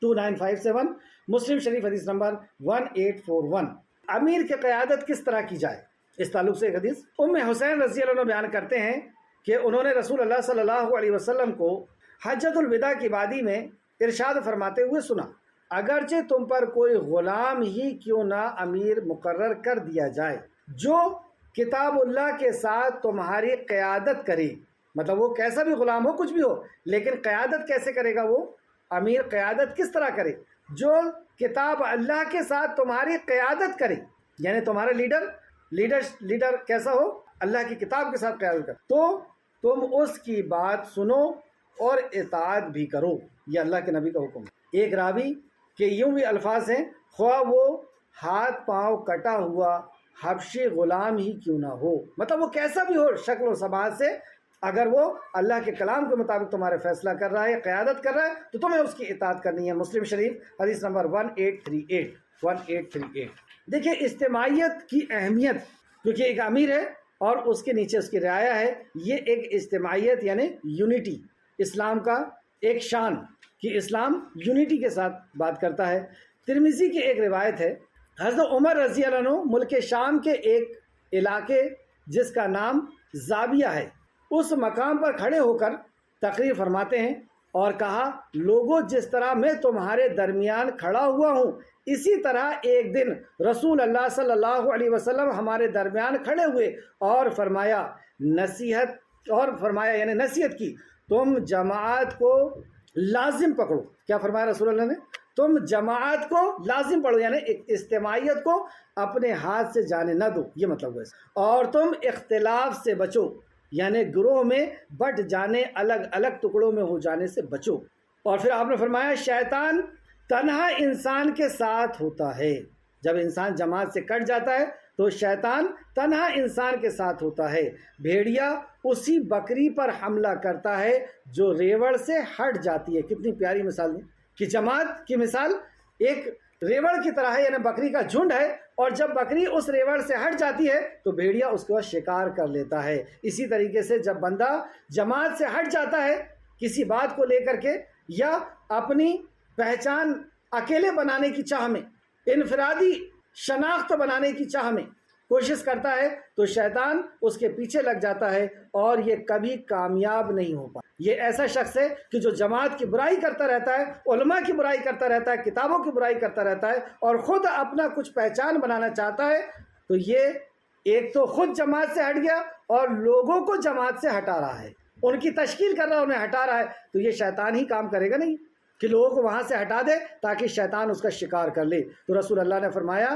2957، مسلم شریف حدیث نمبر 1841۔ امیر کی قیادت کس طرح کی جائے، اس تعلق سے ایک حدیث ام حسین رضی اللہ عنہ بیان کرتے ہیں کہ انہوں نے رسول اللہ صلی اللہ علیہ وسلم کو حجۃ الوداع کی وادی میں ارشاد فرماتے ہوئے سنا، اگرچہ تم پر کوئی غلام ہی کیوں نہ امیر مقرر کر دیا جائے جو کتاب اللہ کے ساتھ تمہاری قیادت کرے، مطلب وہ کیسا بھی غلام ہو، کچھ بھی ہو، لیکن قیادت کیسے کرے گا؟ وہ امیر قیادت کس طرح کرے؟ جو کتاب اللہ کے ساتھ تمہاری قیادت کرے، یعنی تمہارا لیڈر کیسا ہو؟ اللہ کی کتاب کے ساتھ قیادت کرے، تو تم اس کی بات سنو اور اطاعت بھی کرو۔ یہ اللہ کے نبی کا حکم ہے۔ ایک راوی کے یوں بھی الفاظ ہیں، خواہ وہ ہاتھ پاؤں کٹا ہوا حبشی غلام ہی کیوں نہ ہو، مطلب وہ کیسا بھی ہو شکل و سماج سے، اگر وہ اللہ کے کلام کے مطابق تمہارے فیصلہ کر رہا ہے، قیادت کر رہا ہے، تو تمہیں اس کی اطاعت کرنی ہے۔ مسلم شریف حدیث نمبر 1838۔ دیکھیں اجتماعیت کی اہمیت، کیونکہ ایک امیر ہے اور اس کے نیچے اس کی رعایا ہے، یہ ایک اجتماعیت یعنی یونٹی، اسلام کا ایک شان کہ اسلام یونٹی کے ساتھ بات کرتا ہے۔ ترمذی کی ایک روایت ہے، حضرت عمر رضی اللہ عنہ ملک شام کے ایک علاقے جس کا نام زاویہ ہے، اس مقام پر کھڑے ہو کر تقریر فرماتے ہیں اور کہا، لوگوں جس طرح میں تمہارے درمیان کھڑا ہوا ہوں اسی طرح ایک دن رسول اللہ صلی اللہ علیہ وسلم ہمارے درمیان کھڑے ہوئے اور فرمایا یعنی نصیحت کی، تم جماعت کو لازم پکڑو۔ کیا فرمایا رسول اللہ نے؟ تم جماعت کو لازم پڑھو، یعنی اجتماعیت کو اپنے ہاتھ سے جانے نہ دو، یہ مطلب ہے، اور تم اختلاف سے بچو، یعنی گروہ میں بٹ جانے، الگ الگ ٹکڑوں میں ہو جانے سے بچو۔ اور پھر آپ نے فرمایا، شیطان تنہا انسان کے ساتھ ہوتا ہے، جب انسان جماعت سے کٹ جاتا ہے تو شیطان تنہا انسان کے ساتھ ہوتا ہے، بھیڑیا اسی بکری پر حملہ کرتا ہے جو ریوڑ سے ہٹ جاتی ہے۔ کتنی پیاری مثال دی کہ جماعت کی مثال ایک ریوڑ کی طرح ہے، یعنی بکری کا جھنڈ ہے، اور جب بکری اس ریوڑ سے ہٹ جاتی ہے تو بھیڑیا اس کو شکار کر لیتا ہے۔ اسی طریقے سے جب بندہ جماعت سے ہٹ جاتا ہے کسی بات کو لے کر کے، یا اپنی پہچان اکیلے بنانے کی چاہ میں، انفرادی شناخت بنانے کی چاہ میں کوشش کرتا ہے، تو شیطان اس کے پیچھے لگ جاتا ہے اور یہ کبھی کامیاب نہیں ہو پاتا۔ یہ ایسا شخص ہے کہ جو جماعت کی برائی کرتا رہتا ہے، علماء کی برائی کرتا رہتا ہے، کتابوں کی برائی کرتا رہتا ہے، اور خود اپنا کچھ پہچان بنانا چاہتا ہے، تو یہ ایک تو خود جماعت سے ہٹ گیا اور لوگوں کو جماعت سے ہٹا رہا ہے، ان کی تشکیل کر رہا ہے، انہیں ہٹا رہا ہے۔ تو یہ شیطان ہی کام کرے گا نہیں کہ لوگوں کو وہاں سے ہٹا دے تاکہ شیطان اس کا شکار کر لے۔ تو رسول اللہ نے فرمایا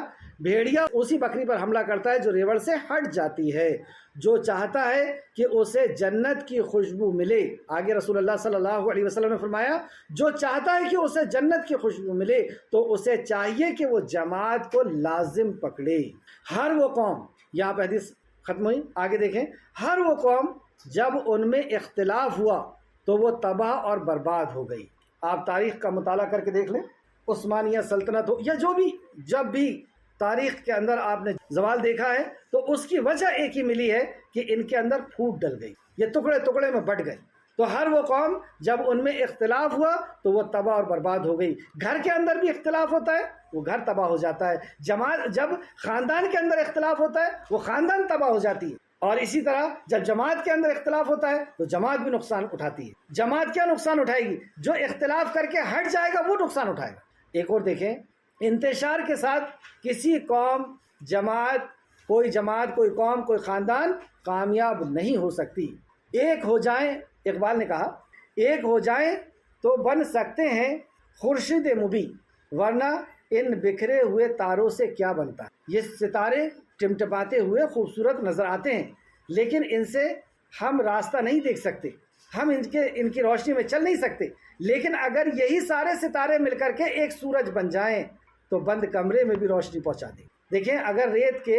بھیڑیا اسی بکری پر حملہ کرتا ہے جو ریوڑ سے ہٹ جاتی ہے، جو چاہتا ہے کہ اسے جنت کی خوشبو ملے۔ آگے رسول اللہ صلی اللہ علیہ وسلم نے فرمایا جو چاہتا ہے کہ اسے جنت کی خوشبو ملے تو اسے چاہیے کہ وہ جماعت کو لازم پکڑے۔ ہر وہ قوم، یہاں پہ حدیث ختم ہوئی، آگے دیکھیں، ہر وہ قوم جب ان میں اختلاف ہوا تو وہ تباہ اور برباد ہو گئی۔ آپ تاریخ کا مطالعہ کر کے دیکھ لیں، عثمانیہ سلطنت ہو یا جو بھی، جب بھی تاریخ کے اندر آپ نے زوال دیکھا ہے تو اس کی وجہ ایک ہی ملی ہے کہ ان کے اندر پھوٹ ڈل گئی، یہ ٹکڑے ٹکڑے میں بٹ گئے۔ تو ہر وہ قوم جب ان میں اختلاف ہوا تو وہ تباہ اور برباد ہو گئی۔ گھر کے اندر بھی اختلاف ہوتا ہے وہ گھر تباہ ہو جاتا ہے، جب خاندان کے اندر اختلاف ہوتا ہے وہ خاندان تباہ ہو جاتی ہے، اور اسی طرح جب جماعت کے اندر اختلاف ہوتا ہے تو جماعت بھی نقصان اٹھاتی ہے۔ جماعت کیا نقصان اٹھائے گی؟ جو اختلاف کر کے ہٹ جائے گا وہ نقصان اٹھائے گا۔ ایک اور دیکھیں، انتشار کے ساتھ کسی قوم، کوئی قوم، کوئی خاندان کامیاب نہیں ہو سکتی۔ ایک ہو جائیں، اقبال نے کہا، ایک ہو جائیں تو بن سکتے ہیں خورشید مبیں، ورنہ ان بکھرے ہوئے تاروں سے کیا بنتا ہے۔ یہ ستارے ٹمٹماتے ہوئے خوبصورت نظر آتے ہیں لیکن ان سے ہم راستہ نہیں دیکھ سکتے، ہم ان کی روشنی میں چل نہیں سکتے، لیکن اگر یہی سارے ستارے مل کر کے ایک سورج بن جائیں تو بند کمرے میں بھی روشنی پہنچا دیں۔ دیکھیں، اگر ریت کے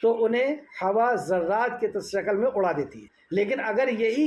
تو انہیں ہوا ذرات کے شکل میں اڑا دیتی ہے، لیکن اگر یہی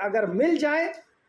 اگر مل جائیں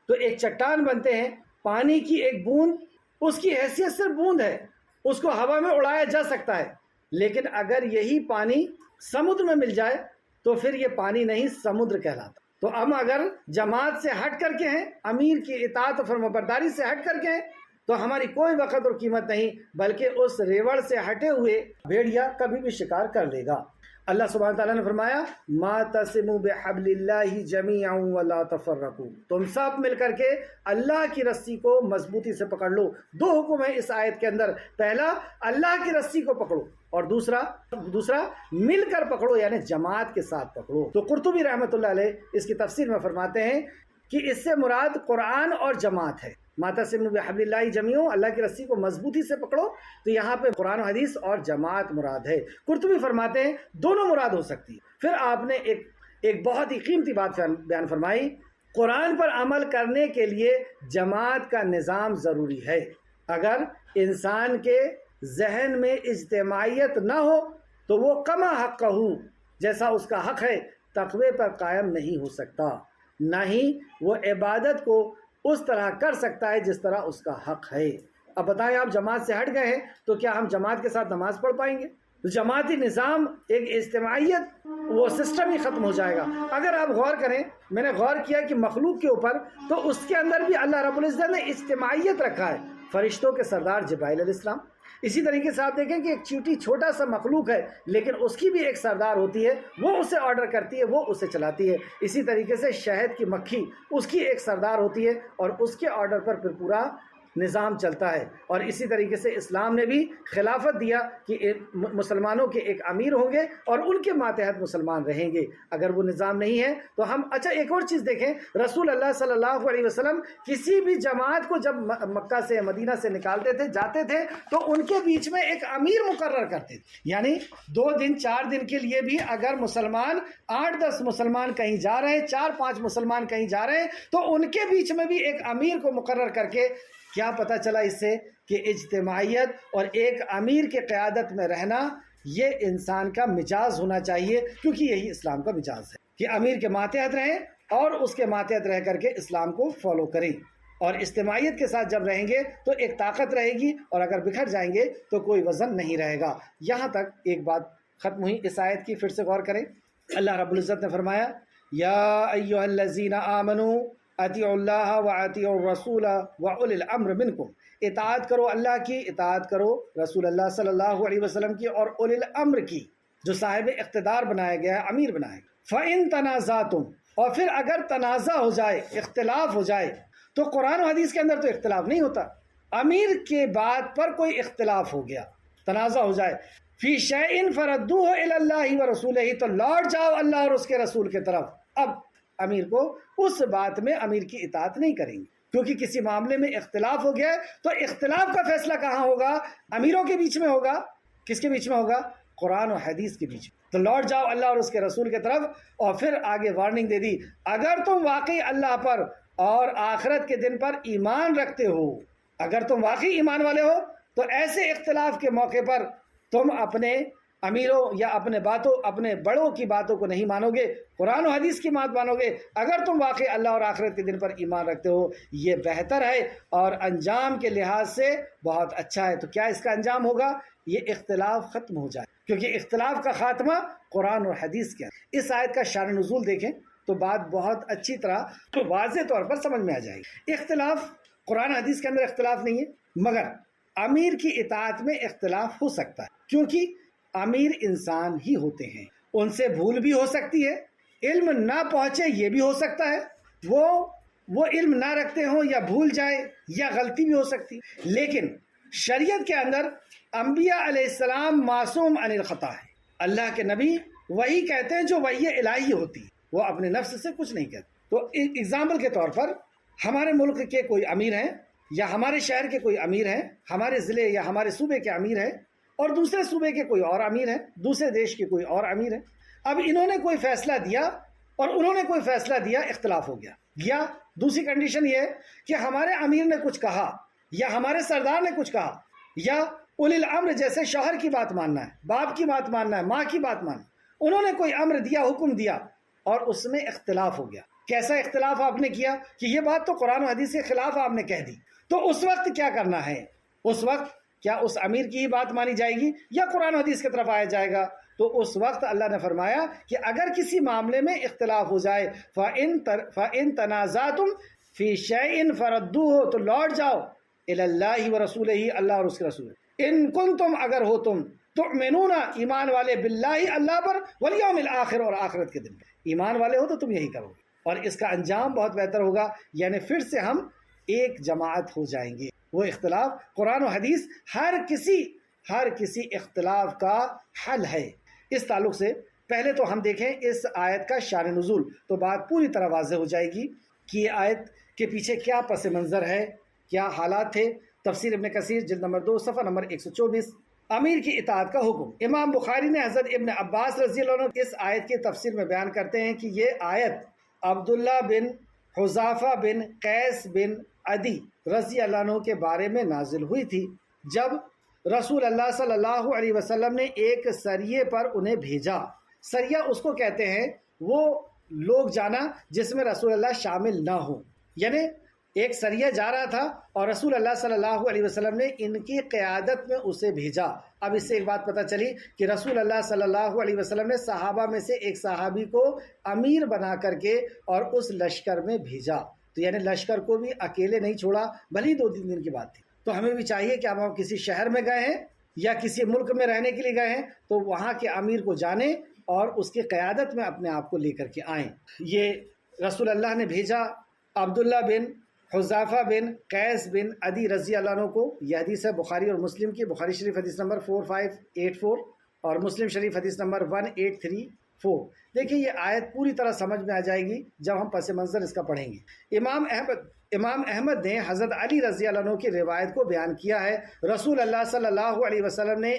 تو ایک چٹان بنتے ہیں۔ پانی کی ایک بوند، اس کی حیثیت صرف بوند ہے، اس کو ہوا میں اڑایا جا سکتا ہے، لیکن اگر یہی پانی سمندر میں مل جائے تو پھر یہ پانی نہیں، سمندر کہلاتا۔ تو ہم اگر جماعت سے ہٹ کر کے ہیں، امیر کی اطاعت و فرمانبرداری سے ہٹ کر کے ہیں، تو ہماری کوئی وقت اور قیمت نہیں، بلکہ اس ریوڑ سے ہٹے ہوئے بھیڑیا کبھی بھی شکار کر لے گا۔ اللہ سبحانہ تعالیٰ نے فرمایا مَعْتَصِمُوا بِحَبْلِ اللَّهِ جَمِيعًا وَلَا تَفَرَّقُوا، تم سب مل کر کے اللہ کی رسی کو مضبوطی سے پکڑ لو۔ دو حکم ہیں اس آیت کے اندر، پہلا اللہ کی رسی کو پکڑو، اور دوسرا مل کر پکڑو، یعنی جماعت کے ساتھ پکڑو۔ تو قرطبی رحمۃ اللہ علیہ اس کی تفسیر میں فرماتے ہیں کہ اس سے مراد قرآن اور جماعت ہے۔ مَعْتَصِمُوا بِحَبْلِ اللَّهِ جَمِيعًا، اللہ کی رسی کو مضبوطی سے پکڑو، تو یہاں پہ قرآن و حدیث اور جماعت مراد ہے۔ قرطبی فرماتے ہیں دونوں مراد ہو سکتی ہے۔ پھر آپ نے ایک بہت ہی قیمتی بات بیان فرمائی، قرآن پر عمل کرنے کے لیے جماعت کا نظام ضروری ہے۔ اگر انسان کے ذہن میں اجتماعیت نہ ہو تو وہ کما حقہ، جیسا اس کا حق ہے، تقوی پر قائم نہیں ہو سکتا، نہ ہی وہ عبادت کو اس طرح کر سکتا ہے جس طرح اس کا حق ہے۔ اب بتائیں، آپ جماعت سے ہٹ گئے ہیں تو کیا ہم جماعت کے ساتھ نماز پڑھ پائیں گے؟ تو جماعتی نظام، ایک اجتماعیت، وہ سسٹم ہی ختم ہو جائے گا۔ اگر آپ غور کریں، میں نے غور کیا کہ مخلوق کے اوپر تو اس کے اندر بھی اللہ رب العزت نے اجتماعیت رکھا ہے۔ فرشتوں کے سردار جبرائیل علیہ السلام، اسی طریقے سے آپ دیکھیں کہ ایک چیوٹی چھوٹا سا مخلوق ہے لیکن اس کی بھی ایک سردار ہوتی ہے، وہ اسے آرڈر کرتی ہے، وہ اسے چلاتی ہے۔ اسی طریقے سے شہد کی مکھی، اس کی ایک سردار ہوتی ہے اور اس کے آرڈر پر پھر پورا نظام چلتا ہے۔ اور اسی طریقے سے اسلام نے بھی خلافت دیا کہ مسلمانوں کے ایک امیر ہوں گے اور ان کے ماتحت مسلمان رہیں گے۔ اگر وہ نظام نہیں ہے تو ہم ایک اور چیز دیکھیں، رسول اللہ صلی اللہ علیہ وسلم کسی بھی جماعت کو جب مکہ سے مدینہ سے نکالتے تھے، جاتے تھے، تو ان کے بیچ میں ایک امیر مقرر کرتے تھے، یعنی 2 دن 4 دن کے لیے بھی اگر مسلمان 8-10 مسلمان کہیں جا رہے ہیں، 4-5 مسلمان کہیں جا رہے ہیں، تو ان کے بیچ میں بھی ایک امیر کو مقرر کر کے کیا پتہ چلا اس سے کہ اجتماعیت اور ایک امیر کے قیادت میں رہنا یہ انسان کا مزاج ہونا چاہیے، کیونکہ یہی اسلام کا مزاج ہے کہ امیر کے ماتحت رہیں اور اس کے ماتحت رہ کر کے اسلام کو فالو کریں، اور اجتماعیت کے ساتھ جب رہیں گے تو ایک طاقت رہے گی، اور اگر بکھر جائیں گے تو کوئی وزن نہیں رہے گا۔ یہاں تک ایک بات ختم ہوئی اس آیت کی، پھر سے غور کریں۔ اللہ رب العزت نے فرمایا یا ایھا الذین آمنوا اطیعوا اللہ واطیعوا الرسول واولی الامر منکم، اطاعت کرو اللہ کی، اطاعت کرو رسول اللہ صلی اللہ علیہ وسلم کی اور اولی الامر کی، جو صاحب اقتدار بنایا گیا ہے، امیر بنایا گیا۔ فَإِن تَنَازَعْتُمْ، اور پھر اگر تنازع ہو جائے، اختلاف ہو جائے، تو قرآن و حدیث کے اندر تو اختلاف نہیں ہوتا، امیر کے بات پر کوئی اختلاف ہو گیا، تنازع ہو جائے، فی شیء فردوہ الی اللہ ورسولہ، تو لوٹ جاؤ اللہ اور اس کے رسول کی طرف۔ اب امیر کو اس بات میں امیر کی اطاعت نہیں کریں گے، کیونکہ کسی معاملے میں اختلاف ہو گیا ہے، تو اختلاف کا فیصلہ کہاں ہوگا؟ امیروں کے بیچ میں ہوگا۔ کس کے بیچ میں ہوگا؟ قرآن و حدیث کے بیچ میں۔ تو لوٹ جاؤ اللہ اور اس کے رسول کی طرف، اور پھر آگے وارننگ دے دی، اگر تم واقعی اللہ پر اور آخرت کے دن پر ایمان رکھتے ہو، اگر تم واقعی ایمان والے ہو، تو ایسے اختلاف کے موقع پر تم اپنے امیروں یا اپنے بڑوں کی باتوں کو نہیں مانو گے، قرآن و حدیث کی بات مانو گے، اگر تم واقعی اللہ اور آخرت کے دن پر ایمان رکھتے ہو۔ یہ بہتر ہے اور انجام کے لحاظ سے بہت اچھا ہے۔ تو کیا اس کا انجام ہوگا؟ یہ اختلاف ختم ہو جائے، کیونکہ اختلاف کا خاتمہ قرآن اور حدیث کے ہے۔ اس آیت کا شان نزول دیکھیں تو بات بہت اچھی طرح تو واضح طور پر سمجھ میں آ جائے گی۔ اختلاف قرآن حدیث کے اندر اختلاف نہیں ہے، مگر امیر کی اطاعت میں اختلاف ہو سکتا ہے، کیونکہ امیر انسان ہی ہوتے ہیں، ان سے بھول بھی ہو سکتی ہے، علم نہ پہنچے یہ بھی ہو سکتا ہے، وہ علم نہ رکھتے ہوں یا بھول جائے یا غلطی بھی ہو سکتی، لیکن شریعت کے اندر انبیاء علیہ السلام معصوم عن الخطا ہے۔ اللہ کے نبی وہی کہتے ہیں جو وحی الہی ہوتی ہے، وہ اپنے نفس سے کچھ نہیں کہتے۔ تو اگزامپل کے طور پر ہمارے ملک کے کوئی امیر ہیں، یا ہمارے شہر کے کوئی امیر ہیں، ہمارے ضلع یا ہمارے صوبے کے امیر ہیں، اور دوسرے صوبے کے کوئی اور امیر ہیں، دوسرے دیش کے کوئی اور امیر ہیں۔ اب انہوں نے کوئی فیصلہ دیا اور انہوں نے کوئی فیصلہ دیا، اختلاف ہو گیا، یا دوسری کنڈیشن یہ ہے کہ ہمارے امیر نے کچھ کہا یا ہمارے سردار نے کچھ کہا، یا اولی الامر جیسے شوہر کی بات ماننا ہے، باپ کی بات ماننا ہے، ماں کی بات ماننا ہے، انہوں نے کوئی امر دیا، حکم دیا، اور اس میں اختلاف ہو گیا۔ کیسا اختلاف آپ نے کیا کہ یہ بات تو قرآن و حدیث کے خلاف آپ نے کہہ دی، تو اس وقت کیا کرنا ہے؟ اس وقت کیا اس امیر کی ہی بات مانی جائے گی یا قرآن و حدیث کی طرف آیا جائے گا؟ تو اس وقت اللہ نے فرمایا کہ اگر کسی معاملے میں اختلاف ہو جائے، فَإِن تَنَازَعْتُمْ فِي شَيْءٍ فَرَدُّوهُ، تو لوٹ جاؤ الی اللہ ورسولہ، اللہ اور اس کے رسول۔ ان کنتم، اگر ہو تم، تؤمنون، ایمان والے، باللہ، اللہ پر، والیوم الآخر، اور آخرت کے دن پر ایمان والے ہو، تو تم یہی کرو گے، اور اس کا انجام بہت بہتر ہوگا، یعنی پھر سے ہم ایک جماعت ہو جائیں گے۔ وہ اختلاف قرآن و حدیث ہر کسی اختلاف کا حل ہے۔ اس تعلق سے پہلے تو ہم دیکھیں اس آیت کا شان نزول، تو بات پوری طرح واضح ہو جائے گی کہ یہ آیت کے پیچھے کیا پس منظر ہے، کیا حالات تھے۔ تفسیر ابن کثیر جلد نمبر 2 صفحہ نمبر 124، امیر کی اطاعت کا حکم۔ امام بخاری نے حضرت ابن عباس رضی اللہ عنہ اس آیت کی تفسیر میں بیان کرتے ہیں کہ یہ آیت عبداللہ بن حذافہ بن قیس بن عدی رضی اللہ عنہ کے بارے میں نازل ہوئی تھی، جب رسول اللہ صلی اللہ علیہ وسلم نے ایک سریے پر انہیں بھیجا۔ سریہ اس کو کہتے ہیں وہ لوگ جانا جس میں رسول اللہ شامل نہ ہوں، یعنی ایک سریہ جا رہا تھا اور رسول اللہ صلی اللہ علیہ وسلم نے ان کی قیادت میں اسے بھیجا۔ اب اس سے ایک بات پتہ چلی کہ رسول اللہ صلی اللہ علیہ وسلم نے صحابہ میں سے ایک صحابی کو امیر بنا کر کے اور اس لشکر میں بھیجا، تو یعنی لشکر کو بھی اکیلے نہیں چھوڑا، بھلی 2-3 دن کی بات تھی۔ تو ہمیں بھی چاہیے کہ ہم کسی شہر میں گئے ہیں یا کسی ملک میں رہنے کے لیے گئے ہیں تو وہاں کے امیر کو جانیں اور اس کی قیادت میں اپنے آپ کو لے کر کے آئیں۔ یہ رسول اللہ نے بھیجا عبداللہ بن حذافہ بن قیس بن عدی رضی اللہ عنہ کو۔ یہ حدیث ہے بخاری اور مسلم کی، بخاری شریف حدیث نمبر 4584 اور مسلم شریف حدیث نمبر 1834۔ دیکھیں یہ آیت پوری طرح سمجھ میں آ جائے گی جب ہم پس منظر اس کا پڑھیں گے۔ امام احمد نے حضرت علی رضی اللہ عنہ کی روایت کو بیان کیا ہے، رسول اللہ صلی اللہ علیہ وسلم نے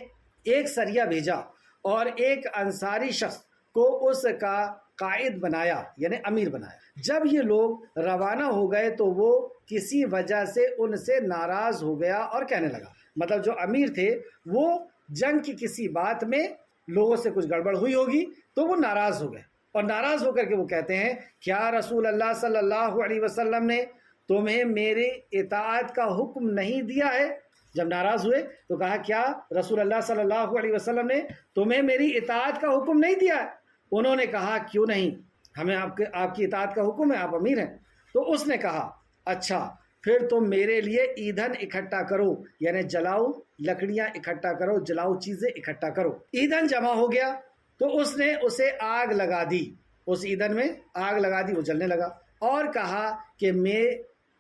ایک سریہ بھیجا اور ایک انصاری شخص کو اس کا قائد بنایا، یعنی امیر بنایا۔ جب یہ لوگ روانہ ہو گئے تو وہ کسی وجہ سے ان سے ناراض ہو گیا اور کہنے لگا، مطلب جو امیر تھے وہ جنگ کی کسی بات میں لوگوں سے کچھ گڑبڑ ہوئی ہوگی تو وہ ناراض ہو گئے، اور ناراض ہو کر کے وہ کہتے ہیں کیا رسول اللہ صلی اللہ علیہ وسلم نے تمہیں میرے اطاعت کا حکم نہیں دیا ہے؟ جب ناراض ہوئے تو کہا کیا رسول اللہ صلی اللہ علیہ وسلم نے تمہیں میری اطاعت کا حکم نہیں دیا ہے؟ انہوں نے کہا کیوں نہیں، ہمیں آپ کی اطاعت کا حکم ہے، آپ امیر ہیں۔ تو اس نے کہا اچھا پھر تم میرے لیے ایندھن اکٹھا کرو، یعنی جلاؤ لکڑیاں اکٹھا کرو، جلاؤ چیزیں اکٹھا کرو۔ ایندھن جمع ہو گیا تو اس نے اسے آگ لگا دی، اس ایندھن میں آگ لگا دی، وہ جلنے لگا، اور کہا کہ میں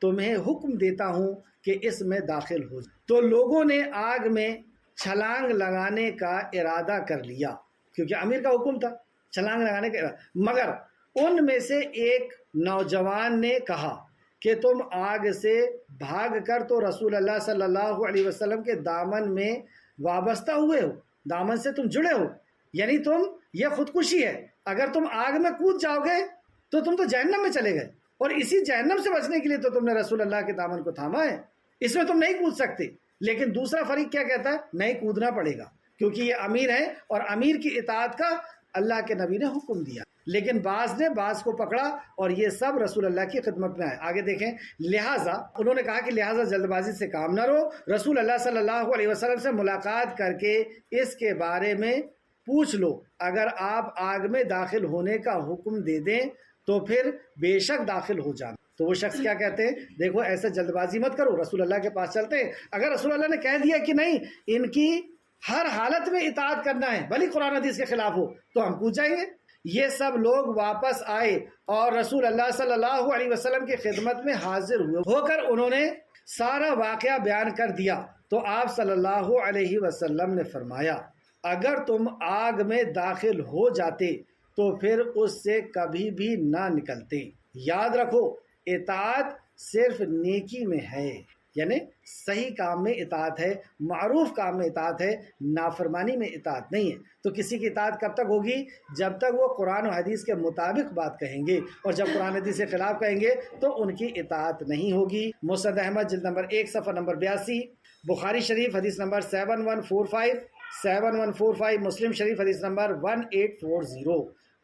تمہیں حکم دیتا ہوں کہ اس میں داخل ہو جاؤ۔ تو لوگوں نے آگ میں چھلانگ لگانے کا ارادہ کر لیا، کیونکہ امیر کا حکم تھا چھلانگ لگانے کا ارادہ، مگر ان میں سے ایک نوجوان نے کہا کہ تم آگ سے بھاگ کر تو رسول اللہ صلی اللہ علیہ وسلم کے دامن میں وابستہ ہوئے ہو، دامن سے تم جڑے ہو، یعنی تم یہ خودکشی ہے، اگر تم آگ میں کود جاؤ گے تو تم تو جہنم میں چلے گئے، اور اسی جہنم سے بچنے کے لیے تو تم نے رسول اللہ کے دامن کو تھاما ہے، اس میں تم نہیں کود سکتے۔ لیکن دوسرا فریق کیا کہتا ہے؟ نہیں کودنا پڑے گا، کیونکہ یہ امیر ہے اور امیر کی اطاعت کا اللہ کے نبی نے حکم دیا۔ لیکن بعض نے بعض کو پکڑا اور یہ سب رسول اللہ کی خدمت میں آئے۔ آگے دیکھیں، لہٰذا انہوں نے کہا کہ لہٰذا جلد بازی سے کام نہ رہو، رسول اللہ صلی اللہ علیہ وسلم سے ملاقات کر کے اس کے بارے میں پوچھ لو، اگر آپ آگ میں داخل ہونے کا حکم دے دیں تو پھر بے شک داخل ہو جانا۔ تو وہ شخص کیا کہتے ہیں؟ دیکھو ایسے جلد بازی مت کرو، رسول اللہ کے پاس چلتے ہیں، اگر رسول اللہ نے کہہ دیا کہ نہیں ان کی ہر حالت میں اطاعت کرنا ہے بھلی قرآن حدیث کے خلاف ہو، تو ہم کود جائیں گے۔ یہ سب لوگ واپس آئے اور رسول اللہ صلی اللہ علیہ وسلم کی خدمت میں حاضر ہوئے، ہو کر انہوں نے سارا واقعہ بیان کر دیا۔ تو آپ صلی اللہ علیہ وسلم نے فرمایا اگر تم آگ میں داخل ہو جاتے تو پھر اس سے کبھی بھی نہ نکلتے۔ یاد رکھو اطاعت صرف نیکی میں ہے، یعنی صحیح کام میں اطاعت ہے، معروف کام میں اطاعت ہے، نافرمانی میں اطاعت نہیں ہے۔ تو کسی کی اطاعت کب تک ہوگی؟ جب تک وہ قرآن و حدیث کے مطابق بات کہیں گے، اور جب قرآن حدیث کے خلاف کہیں گے تو ان کی اطاعت نہیں ہوگی۔ مسند احمد جلد نمبر 1 صفحہ نمبر 82، بخاری شریف حدیث نمبر 7145، مسلم شریف حدیث نمبر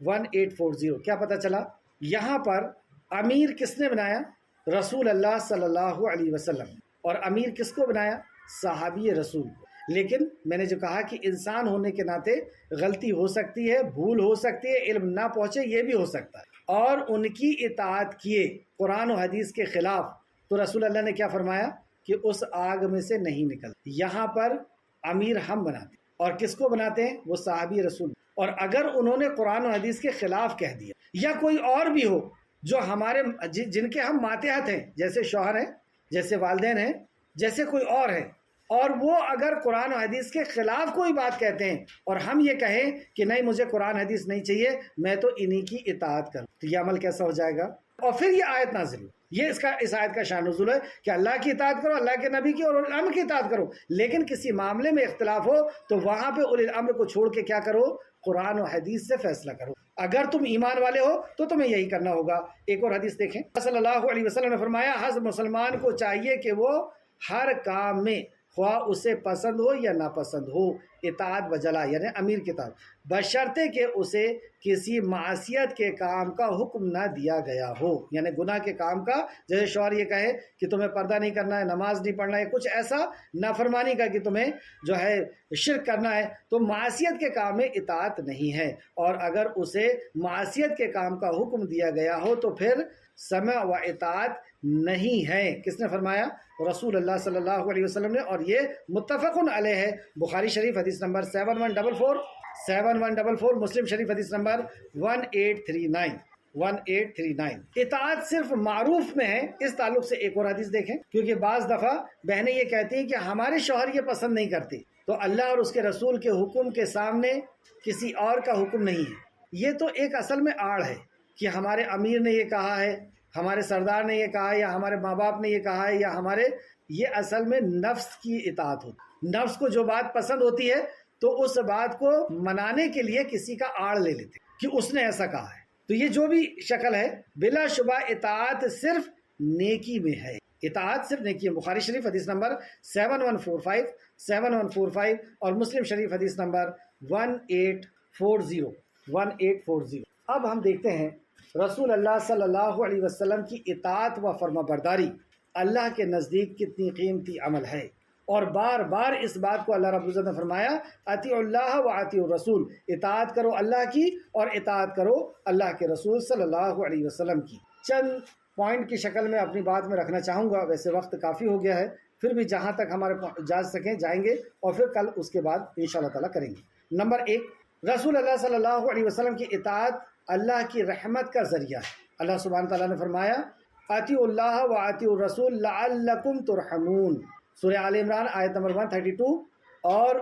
1840۔ کیا پتہ چلا؟ یہاں پر امیر کس نے بنایا؟ رسول اللہ صلی اللہ علیہ وسلم۔ اور امیر کس کو بنایا؟ صحابی رسول کو۔ لیکن میں نے جو کہا کہ انسان ہونے کے ناطے غلطی ہو سکتی ہے، بھول ہو سکتی ہے، علم نہ پہنچے، یہ بھی ہو سکتا ہے، اور ان کی اطاعت کیے قرآن و حدیث کے خلاف، تو رسول اللہ نے کیا فرمایا کہ اس آگ میں سے نہیں نکل۔ یہاں پر امیر ہم بناتے ہیں، اور کس کو بناتے ہیں؟ وہ صحابی رسول۔ اور اگر انہوں نے قرآن و حدیث کے خلاف کہہ دیا، یا کوئی اور بھی ہو جو ہمارے جن کے ہم ماتحت ہیں، جیسے شوہر ہیں، جیسے والدین ہیں، جیسے کوئی اور ہیں، اور وہ اگر قرآن و حدیث کے خلاف کوئی بات کہتے ہیں اور ہم یہ کہیں کہ نہیں مجھے قرآن حدیث نہیں چاہیے، میں تو انہی کی اطاعت کروں، تو یہ عمل کیسا ہو جائے گا؟ اور پھر یہ آیت نازل ہوئی۔ یہ اس آیت کا شان نزول ہے کہ اللہ کی اطاعت کرو، اللہ کے نبی کی اور اولی الامر کی اطاعت کرو، لیکن کسی معاملے میں اختلاف ہو تو وہاں پہ اولی الامر کو چھوڑ کے کیا کرو؟ قرآن و حدیث سے فیصلہ کرو۔ اگر تم ایمان والے ہو تو تمہیں یہی کرنا ہوگا۔ ایک اور حدیث دیکھیں، صلی اللہ علیہ وسلم نے فرمایا ہر مسلمان کو چاہیے کہ وہ ہر کام میں خواہ اسے پسند ہو یا ناپسند ہو اطاعت بجلا، یعنی امیر کی اطاعت، بشرطے کہ اسے کسی معصیت کے کام کا حکم نہ دیا گیا ہو، یعنی گناہ کے کام کا، جیسے شوہر یہ کہے کہ تمہیں پردہ نہیں کرنا ہے، نماز نہیں پڑھنا ہے، کچھ ایسا نافرمانی کا کہ تمہیں جو ہے شرک کرنا ہے، تو معصیت کے کام میں اطاعت نہیں ہے۔ اور اگر اسے معصیت کے کام کا حکم دیا گیا ہو تو پھر سمع و اطاعت نہیں ہے۔ کس نے فرمایا؟ رسول اللہ صلی اللہ علیہ وسلم نے، اور یہ متفق علیہ ہے۔ بخاری شریف حدیث نمبر 7144، مسلم شریف حدیث نمبر 1839۔ اطاعت صرف معروف میں ہے، اس تعلق سے ایک اور حدیث دیکھیں، کیونکہ بعض دفعہ بہنیں یہ کہتی ہیں کہ ہمارے شوہر یہ پسند نہیں کرتے، تو اللہ اور اس کے رسول کے حکم کے سامنے کسی اور کا حکم نہیں ہے۔ یہ تو ایک اصل میں آڑ ہے کہ ہمارے امیر نے یہ کہا ہے، ہمارے سردار نے یہ کہا ہے، یا ہمارے ماں باپ نے یہ کہا ہے، یا ہمارے، یہ اصل میں نفس کی اطاعت ہوتی۔ نفس کو جو بات پسند ہوتی ہے تو اس بات کو منانے کے لیے کسی کا آڑ لے لیتے کہ اس نے ایسا کہا ہے۔ تو یہ جو بھی شکل ہے، بلا شبہ اطاعت صرف نیکی میں ہے، اطاعت صرف نیکی ہے۔ بخاری شریف حدیث نمبر 7145 اور مسلم شریف حدیث نمبر 1840۔ اب ہم دیکھتے ہیں رسول اللہ صلی اللہ علیہ وسلم کی اطاعت و فرما برداری اللہ کے نزدیک کتنی قیمتی عمل ہے، اور بار بار اس بات کو اللہ رب العزت نے فرمایا اطیعوا اللہ و اطیعوا الرسول، اطاعت کرو اللہ کی اور اطاعت کرو اللہ کے رسول صلی اللہ علیہ وسلم کی۔ چند پوائنٹ کی شکل میں اپنی بات میں رکھنا چاہوں گا، ویسے وقت کافی ہو گیا ہے، پھر بھی جہاں تک ہمارے جا سکیں جائیں گے، اور پھر کل اس کے بعد انشاءاللہ تعالیٰ کریں گے۔ نمبر 1، رسول اللہ صلی اللہ علیہ وسلم کی اطاعت اللہ کی رحمت کا ذریعہ ہے۔ اللہ سبحانہ تعالیٰ نے فرمایا اطیعوا اللہ و اطیعوا الرسول لعلکم ترحمون، سورہ آل عمران آیت نمبر 132، اور